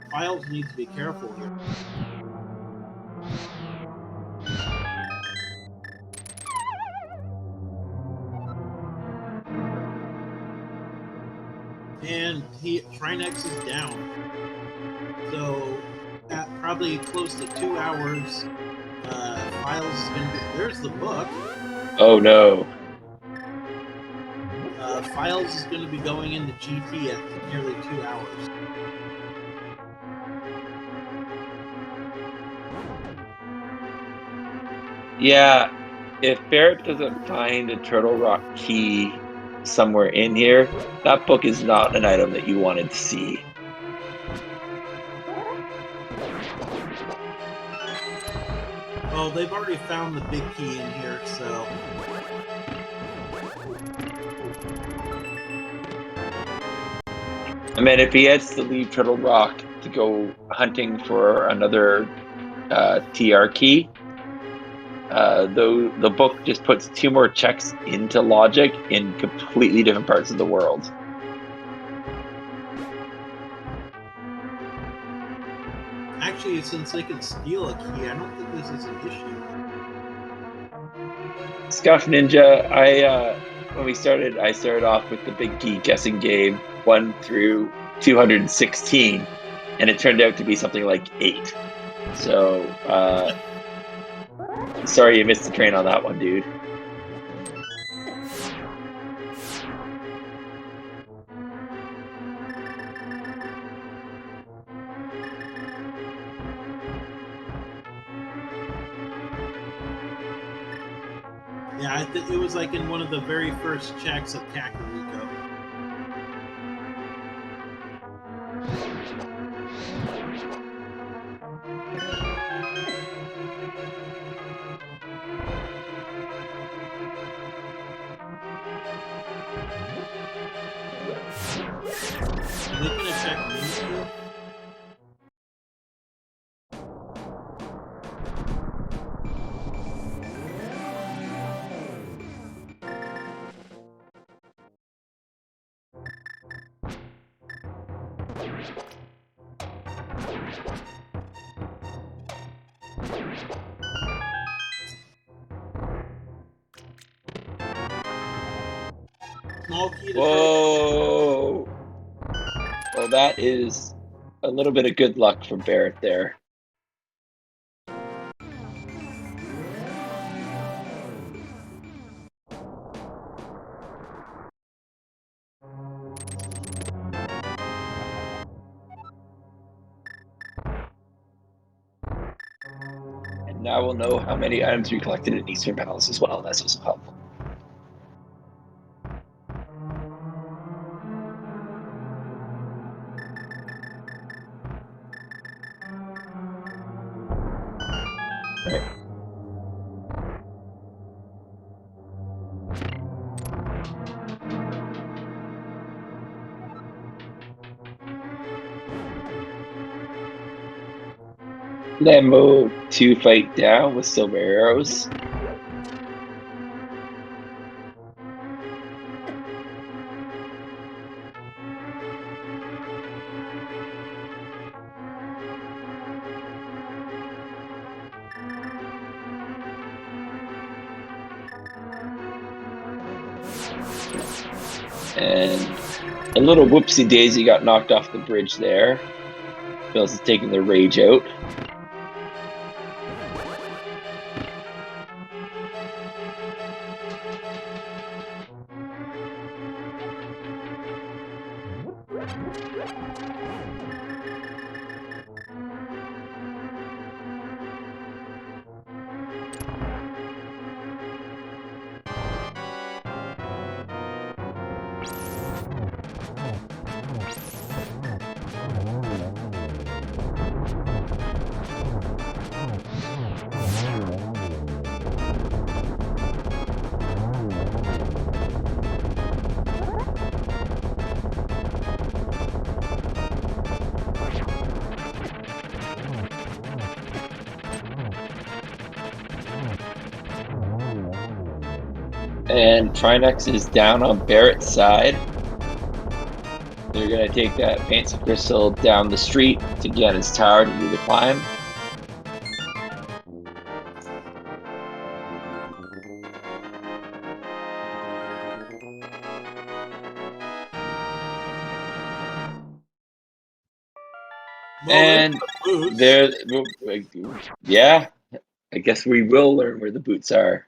Files needs to be careful here. And Trinex is down. So at probably close to 2 hours, Files is going to be... There's the book. Oh no. Files is going to be going into GT at nearly 2 hours. Yeah, if Barrett doesn't find a Turtle Rock key somewhere in here, that book is not an item that you wanted to see. Oh, they've already found the big key in here, so... I mean, if he has to leave Turtle Rock to go hunting for another TR key. Though the book just puts 2 more checks into logic in completely different parts of the world. Actually, since they can steal a key, I don't think this is an issue. Scuff Ninja, when we started, I started off with the big key guessing game 1 through 216, and it turned out to be something like 8. So, sorry you missed the train on that one, dude. Yeah, I think it was like in one of the very first checks of Kakariko. Are they gonna check me? Small key to Whoa! Well, that is a little bit of good luck from Barrett there. And now we'll know how many items we collected in Eastern Palace as well. That's also helpful. All right. Lambo to fight down with silver arrows. And a little whoopsie daisy got knocked off the bridge there. Bills is taking the rage out. And Trinex is down on Barrett's side. They're going to take that fancy crystal down the street to get his tower to do the climb. Well, And there, yeah, I guess we will learn where the boots are.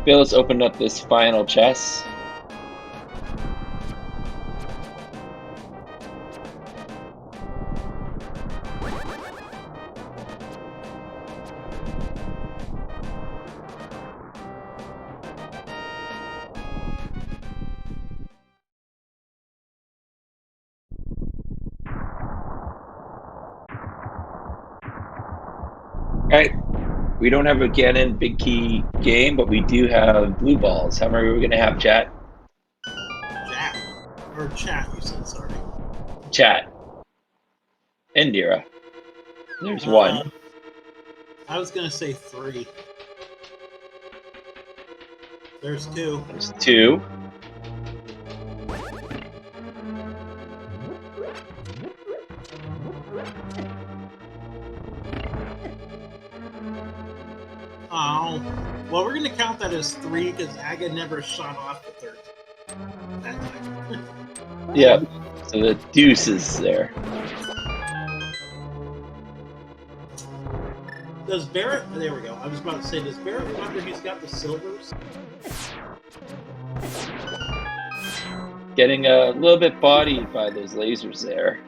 Phyllis opened up this final chest. All right, We don't have a Ganon Big Key game, but we do have blue balls. How many are we going to have, chat? Jack. Or chat, you said, sorry. Chat. Indira. There's one. I was going to say 3. There's 2. There's 2. Oh. Well, we're going to count that as 3 because Aga never shot off the 3rd. That time. Yep. So the deuce is there. Does Barrett... There we go. I was about to say, does Barrett remember he's got the silvers? Getting a little bit bodied by those lasers there.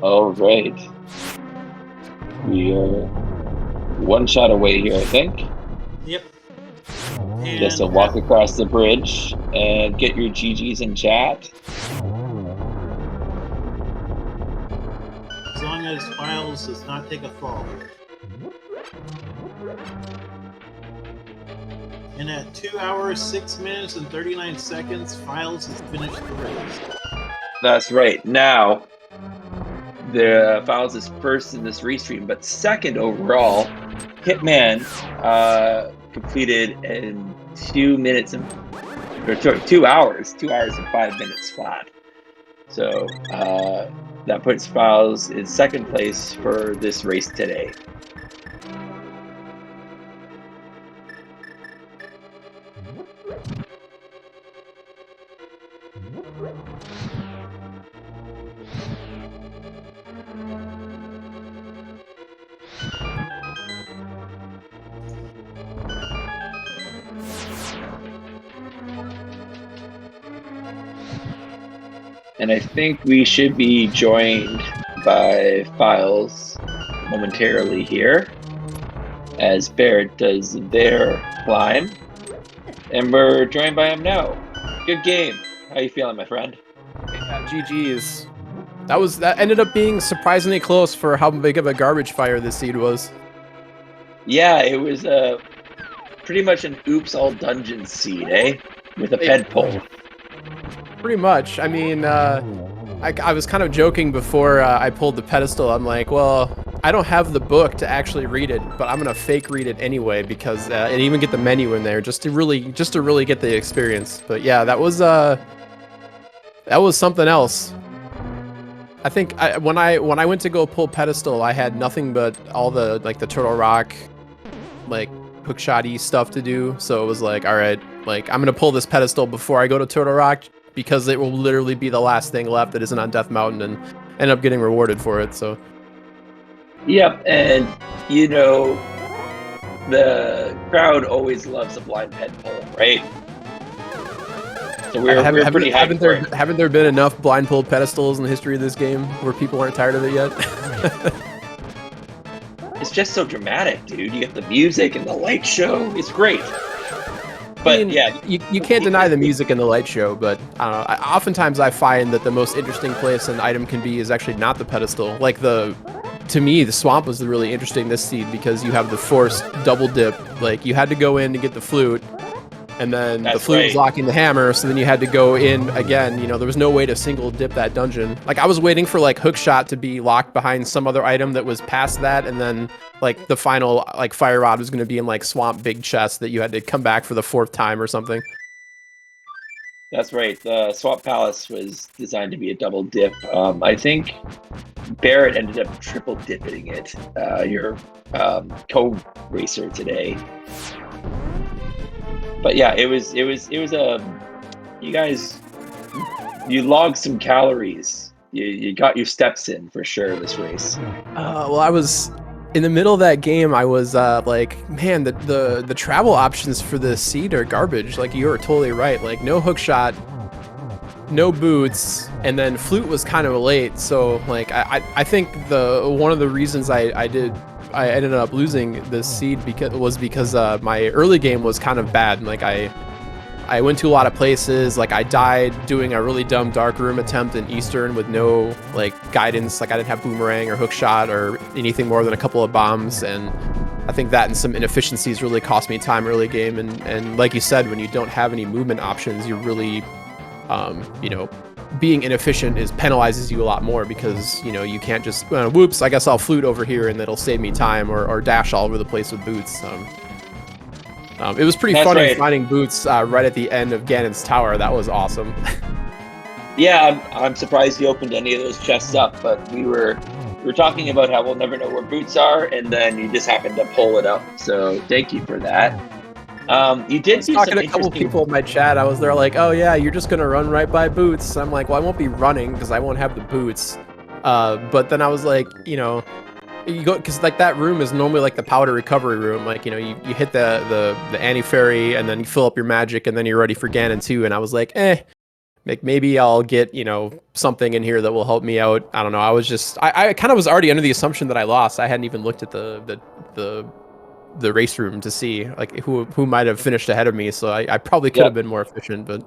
All right. We are one shot away here, I think. Yep. Just to walk across the bridge and get your GGs in chat. As long as Files does not take a fall. And at 2 hours, 6 minutes, and 39 seconds, Files has finished the race. That's right. Now, the Files is first in this restream, but second overall. Hitman completed in 2 minutes and or 2 hours, 2 hours and 5 minutes flat. So that puts Files in second place for this race today. And I think we should be joined by Files momentarily here as Barrett does their climb. And we're joined by him now. Good game. How you feeling, my friend? Yeah, GG's. That ended up being surprisingly close for how big of a garbage fire this seed was. Yeah, it was pretty much an oops all dungeons seed, eh? With a ped pull. Pretty much. I mean, I was kind of joking before I pulled the pedestal. I'm like, well, I don't have the book to actually read it, but I'm gonna fake read it anyway because and even get the menu in there just to really get the experience. But yeah, that was something else. I think when I went to go pull pedestal, I had nothing but all the the Turtle Rock hookshotty stuff to do. So it was like, all right, I'm gonna pull this pedestal before I go to Turtle Rock because it will literally be the last thing left that isn't on Death Mountain, and end up getting rewarded for it. So. Yep, and you know, the crowd always loves a blind ped pull, right? So we're pretty hyped for it. Haven't there been enough blind pulled pedestals in the history of this game where people aren't tired of it yet? It's just so dramatic, dude. You get the music and the light show. It's great. mean, yeah, you can't deny the music in the light show, but I don't know. Oftentimes I find that the most interesting place an item can be is actually not the pedestal. Like to me, the swamp was really interesting this seed because you have the forced double dip. Like you had to go in to get the flute, and then the That's flute was right. locking the hammer, so then you had to go in again. You know, there was no way to single dip that dungeon. Like I was waiting for like hookshot to be locked behind some other item that was past that, and then like the final like fire rod was going to be in like swamp big chest that you had to come back for the 4th time or something. That's right. The Swamp Palace was designed to be a double dip. I think Barrett ended up triple dipping it. Your co-racer today. But yeah, it was you guys, you logged some calories. You got your steps in for sure this race. Well, I was in the middle of that game. I was like, man, the travel options for the seed are garbage. Like you are totally right. Like no hookshot, no boots, and then flute was kind of late. So like I think one of the reasons I ended up losing this seed because my early game was kind of bad. Like I went to a lot of places. Like I died doing a really dumb dark room attempt in Eastern with no like guidance. Like I didn't have boomerang or hookshot or anything more than a couple of bombs. And I think that and some inefficiencies really cost me time early game. And like you said, when you don't have any movement options, you really, you know, being inefficient penalizes you a lot more because, you know, you can't just, whoops, I guess I'll flute over here and that'll save me time or dash all over the place with boots. It was pretty funny finding boots right at the end of Ganon's tower. That was awesome. Yeah, I'm surprised you opened any of those chests up, but we were talking about how we'll never know where boots are, and then you just happened to pull it up. So thank you for that. You did see talking some to a couple people in my chat. I was there like, oh yeah, you're just gonna run right by boots. I'm like, well, I won't be running because I won't have the boots. But then I was like, you know, you go because like that room is normally like the powder recovery room. Like, you know, you hit the anti-fairy and then you fill up your magic and then you're ready for Ganon 2. And I was like, like maybe I'll get, you know, something in here that will help me out. I don't know. I was just I kind of was already under the assumption that I lost. I hadn't even looked at the race room to see like who might have finished ahead of me. So I probably could have been more efficient, but.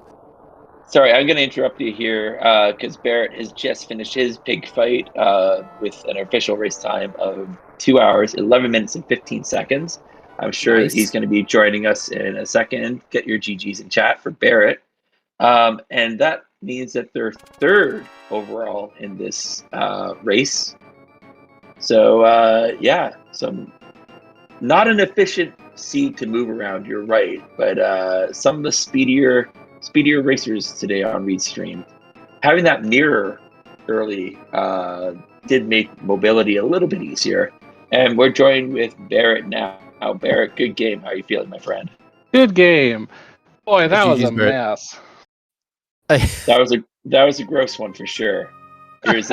Sorry, I'm going to interrupt you here because Barrett has just finished his pig fight with an official race time of 2 hours, 11 minutes, and 15 seconds. I'm sure he's going to be joining us in a second. Get your GGs in chat for Barrett. And that means that they're 3rd overall in this race. So, yeah, not an efficient seed to move around, you're right. But some of the speedier racers today on Reed's stream. Having that mirror early did make mobility a little bit easier. And we're joined with Barrett now. Barrett, good game. How are you feeling, my friend? Good game. Boy, that was a Barrett. mess. That was a gross one for sure. There's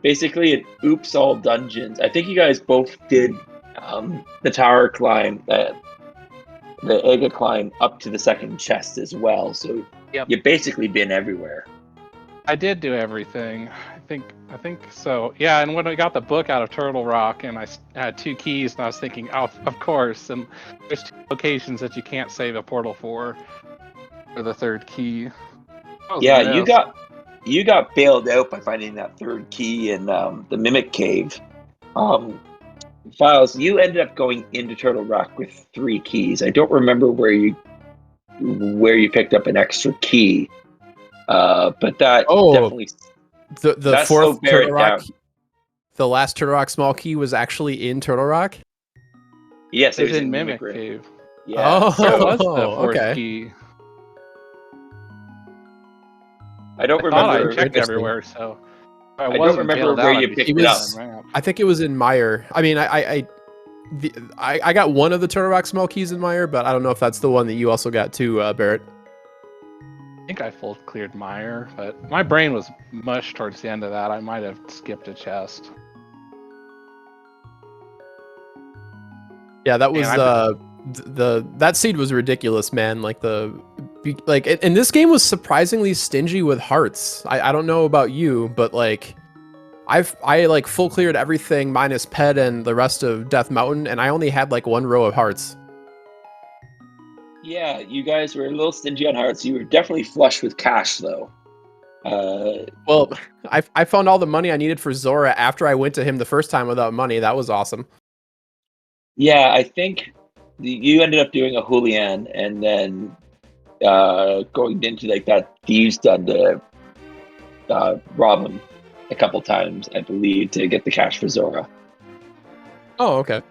basically an oops all dungeons. I think you guys both did the tower climb, the Ega climb up to the 2nd chest as well. So you've basically been everywhere. I did do everything. I think so. Yeah, and when I got the book out of Turtle Rock and I had 2 keys, and I was thinking, oh, of course. And there's 2 locations that you can't save a portal for the 3rd key. Yeah, you got bailed out by finding that 3rd key in the Mimic Cave. Files, you ended up going into Turtle Rock with 3 keys. I don't remember where you picked up an extra key, but that definitely the 4th Turtle Rock. Down. The last Turtle Rock small key was actually in Turtle Rock. Yes, it was in Mimic Cave. Yeah, it was the 4th key. I don't remember. I checked everywhere, so I don't remember where you picked it up. I think it was in Mire. I mean, I got one of the Turtle Rock small keys in Mire, but I don't know if that's the one that you also got too, Barrett. I think I full cleared Mire, but my brain was mush towards the end of that. I might have skipped a chest. Yeah, that was that seed was ridiculous, man. Like and this game was surprisingly stingy with hearts. I don't know about you, but like I like full cleared everything minus Ped and the rest of Death Mountain, and I only had like 1 row of hearts. Yeah, you guys were a little stingy on hearts. You were definitely flush with cash, though. Well, I found all the money I needed for Zora after I went to him the first time without money. That was awesome. Yeah, I think you ended up doing a Julian and then going into like that Thieves done to rob him a couple times, I believe, to get the cash for Zora. Oh, okay.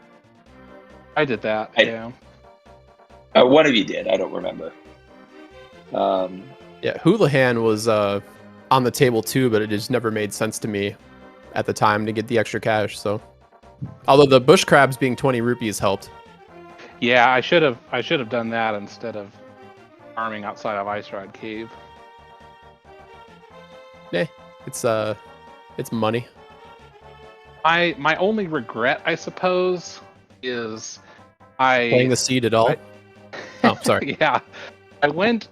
I did that. I- Yeah. One of you did. I don't remember. Yeah, Houlihan was on the table too, but it just never made sense to me at the time to get the extra cash. So, although the bush crabs being 20 rupees helped. Yeah, I should have done that instead of farming outside of Ice Rod Cave. Yeah, it's money. My only regret, I suppose, is Playing the seed at all. Oh, sorry. Yeah, I went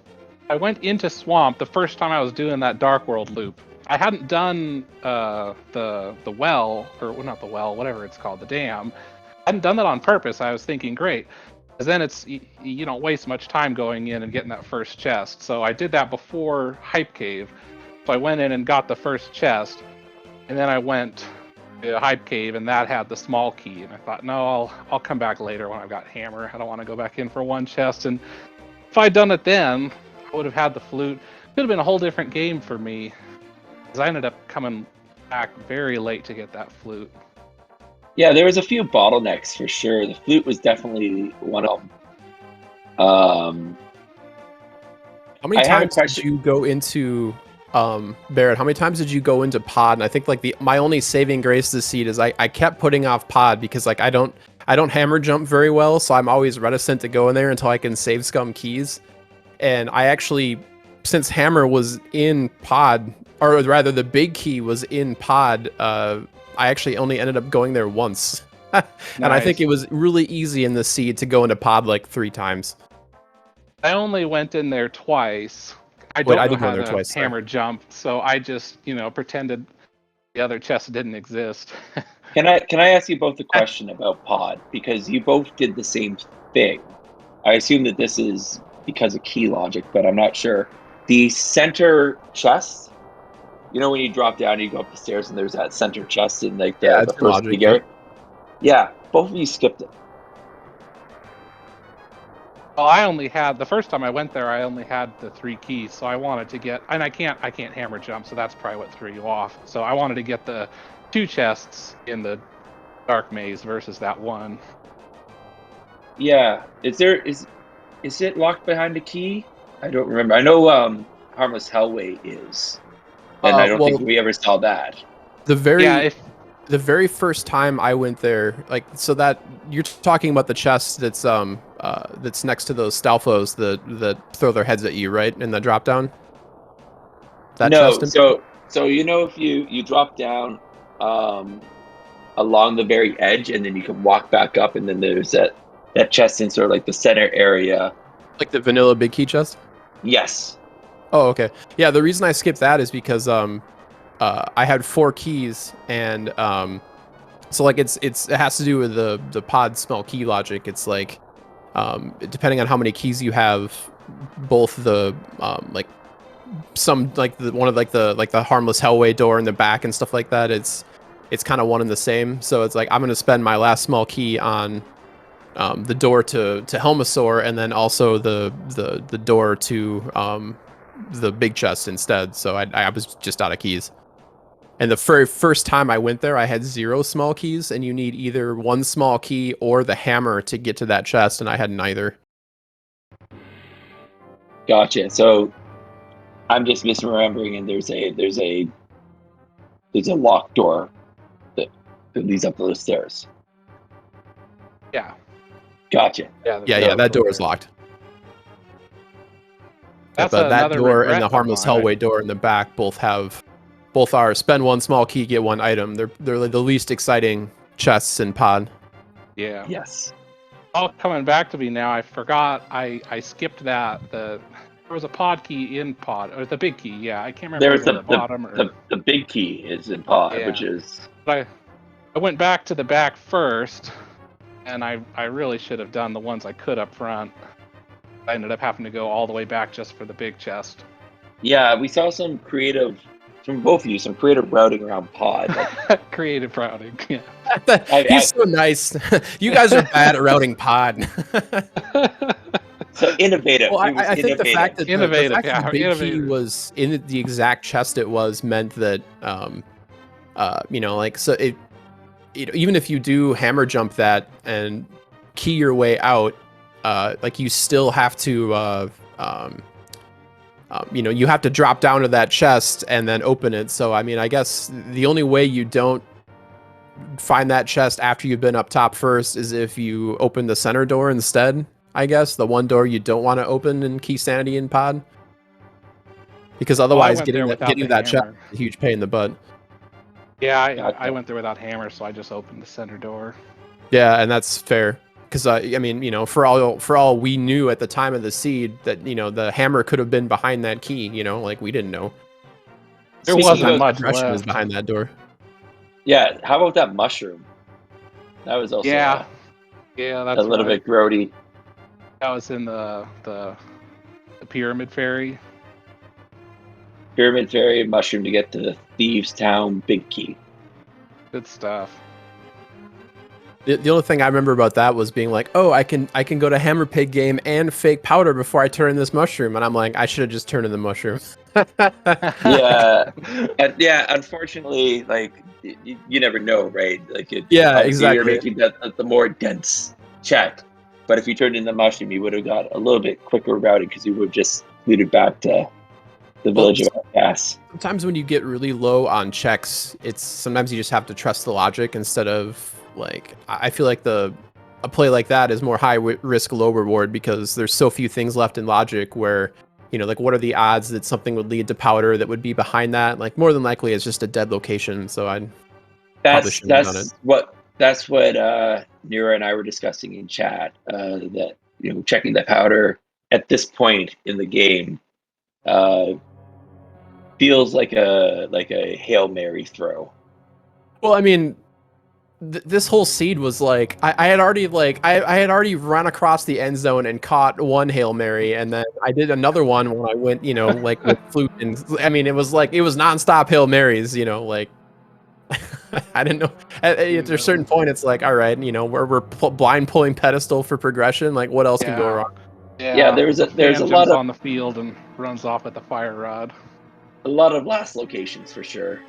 into Swamp the first time I was doing that Dark World loop. I hadn't done the well, or well, not the well, whatever it's called, the dam. I hadn't done that on purpose. I was thinking, great, because then it's you don't waste much time going in and getting that first chest. So I did that before Hype Cave. So I went in and got the first chest, and then I went to Hype Cave, and that had the small key. And I thought, no, I'll come back later when I've got Hammer. I don't want to go back in for one chest. And if I'd done it then, I would have had the flute. Could have been a whole different game for me, because I ended up coming back very late to get that flute. Yeah, there was a few bottlenecks for sure. The flute was definitely one of them. How How many times did you go into Barrett? How many times did you go into pod? And I think like my only saving grace this seed is I kept putting off pod because like I don't hammer jump very well, so I'm always reticent to go in there until I can save scum keys. And I actually, since hammer was in pod, or rather the big key was in pod, I actually only ended up going there once. And I think it was really easy in the seed to go into pod like 3 times. I only went in there twice. I Wait, don't I know did go how in there to twice, sorry. hammer jump, so I just, pretended the other chest didn't exist. Can I ask you both a question about pod? Because you both did the same thing. I assume that this is because of key logic, but I'm not sure. The center chest, when you drop down, you go up the stairs, and there's that center chest in like Yeah, the it's in first logic, big area. Yeah, both of you skipped it. Well, I only had the first time I went there. I only had the 3 keys, so I wanted to get, and I can't hammer jump, so that's probably what threw you off. So I wanted to get the 2 chests in the dark maze versus that one. Yeah, is it locked behind a key? I don't remember. I know Harmless Hellway is, and I don't think we ever saw that. The very first time I went there, like, so that you're talking about the chest that's next to those Stalfos that throw their heads at you, right? In the drop down. That No, chest. so if you drop down along the very edge, and then you can walk back up, and then there's that chest in sort of like the center area. Like the vanilla big key chest? Yes. Oh, okay. Yeah, the reason I skipped that is because I had 4 keys, and so like it has to do with the pod smell key logic. It's like depending on how many keys you have, both the like some like the one of like the harmless hellway door in the back and stuff like that, it's kind of one and the same. So it's like I'm gonna spend my last small key on the door to Helmasaur, and then also the door to the big chest instead. So I was just out of keys. And the first time I went there, I had 0 small keys, and you need either 1 small key or the hammer to get to that chest, and I had neither. Gotcha. So I'm just misremembering, and there's a locked door that leads up those stairs. Yeah. Gotcha. Yeah, that door is locked. That's but that door and the harmless of mine. hellway door in the back both are spend 1 small key, get 1 item. They're the least exciting chests in pod. Yeah. Yes. All coming back to me now. I forgot. I skipped that. There was a pod key in pod, or the big key. Yeah, I can't remember. There's the bottom or the big key is in pod, which is. But I went back to the back first, and I really should have done the ones I could up front. I ended up having to go all the way back just for the big chest. Yeah, we saw some creative from both of you, some creative routing around pod. Like, Creative routing. Yeah. He's so nice. You guys are bad at routing pod. so innovative. Well, It was I think the fact that the Innovative, fact that the big key innovative. was in the exact chest it was meant that you know, like, so it even if you do hammer jump that and key your way out, like, you still have to you know, you have to drop down to that chest and then open it. So I mean, I guess the only way you don't find that chest after you've been up top first is if you open the center door instead. I guess the one door you don't want to open in Keysanity and pod, because otherwise getting that chest hammer. is a huge pain in the butt. Yeah, Gotcha. I went there without hammer, so I just opened the center door. Yeah, and that's fair. Because I mean, you know, for all we knew at the time of the seed, that, you know, the hammer could have been behind that key. You know, like, we didn't know. There Speaking wasn't of- much Progression is left. behind that door. Yeah, how about that mushroom? That was also Yeah, that's a little right. bit grody. That was in the pyramid fairy. Pyramid Fairy mushroom to get to the Thieves Town big key. Good stuff. The only thing I remember about that was being like, oh, I can go to Hammer Pig game and fake powder before I turn in this mushroom, and I'm like, I should have just turned in the mushroom. Yeah, and yeah. Unfortunately, like, you never know, right? Like, Yeah, obviously exactly. You're making the more dense check, but if you turned in the mushroom, you would have got a little bit quicker routing because you would have just looted back to the village of Gas. Sometimes when you get really low on checks, sometimes you just have to trust the logic instead of, like, I feel like a play like that is more high risk, low reward, because there's so few things left in logic where, you know, like, what are the odds that something would lead to powder that would be behind that? Like, more than likely it's just a dead location. So I probably shouldn't have done it. That's what Nira and I were discussing in chat. That, you know, checking the powder at this point in the game feels like a Hail Mary throw. Well, I mean, this whole seed was like, I had already run across the end zone and caught one Hail Mary, and then I did another one when I went, you know, like, with flute, and I mean, it was nonstop Hail Marys, you know, like, I didn't know. At a certain point, it's like, all right, you know, we're blind pulling pedestal for progression. Like, what else can go wrong? Yeah, there's a lot jumps of on the field and runs off with the fire rod. a lot of last locations for sure.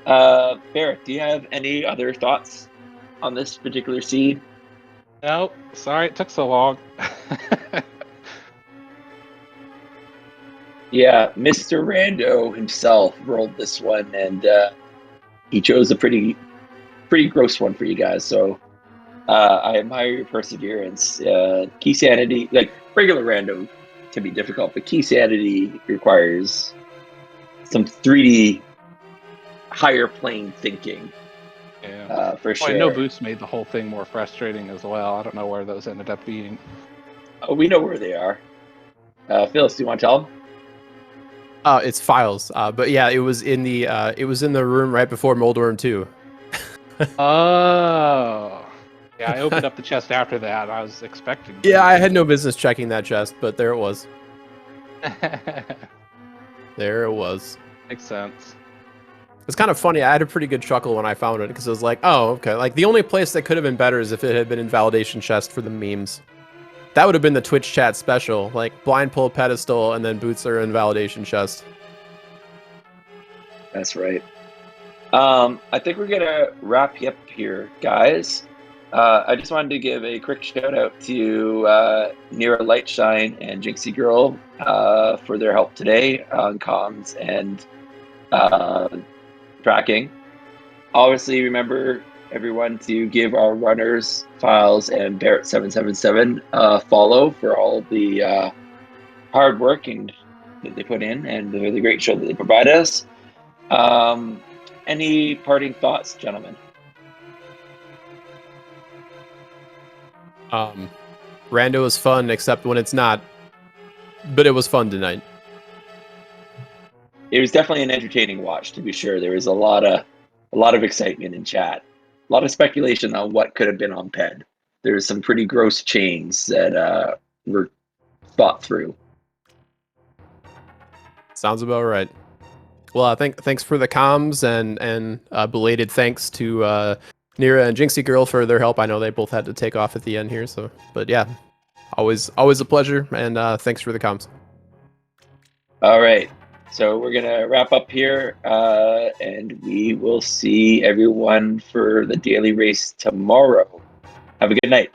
Barrett, do you have any other thoughts on this particular seed? Nope. Sorry it took so long. Yeah, Mr. Rando himself rolled this one, and he chose a pretty gross one for you guys. So I admire your perseverance. Keysanity, like, regular Rando, can be difficult, but Keysanity requires some 3D higher plane thinking. Yeah. For sure. I know Boots made the whole thing more frustrating as well. I don't know where those ended up being. Oh, we know where they are. Phyllis, do you want to tell them? It's files. But yeah, it was in the room right before Moldworm 2. Oh. Yeah, I opened up the chest after that. I was expecting. Yeah, I had no business checking that chest, but there it was. There it was. Makes sense. It's kind of funny. I had a pretty good chuckle when I found it, because I was like, oh, okay. Like, the only place that could have been better is if it had been in Validation Chest for the memes. That would have been the Twitch chat special. Like, blind pull pedestal and then Boots are in Validation Chest. That's right. I think we're gonna wrap you up here, guys. I just wanted to give a quick shout out to Nira Lightshine and Jinxie Girl for their help today on comms and tracking. Obviously, remember, everyone, to give our runners, Files, and Barrett777 follow for all the hard work that they put in and the great show that they provide us. Any parting thoughts, gentlemen? Rando is fun, except when it's not. But it was fun tonight. It was definitely an entertaining watch, to be sure. There was a lot of excitement in chat, a lot of speculation on what could have been on Ped. there's some pretty gross chains that were fought through. Sounds about right. Well, thanks for the comms and belated thanks to Nira and Jinxie Girl for their help. I know they both had to take off at the end here, so but yeah, always a pleasure, and thanks for the comms. All right, so we're gonna wrap up here, and we will see everyone for the daily race tomorrow. Have a good night.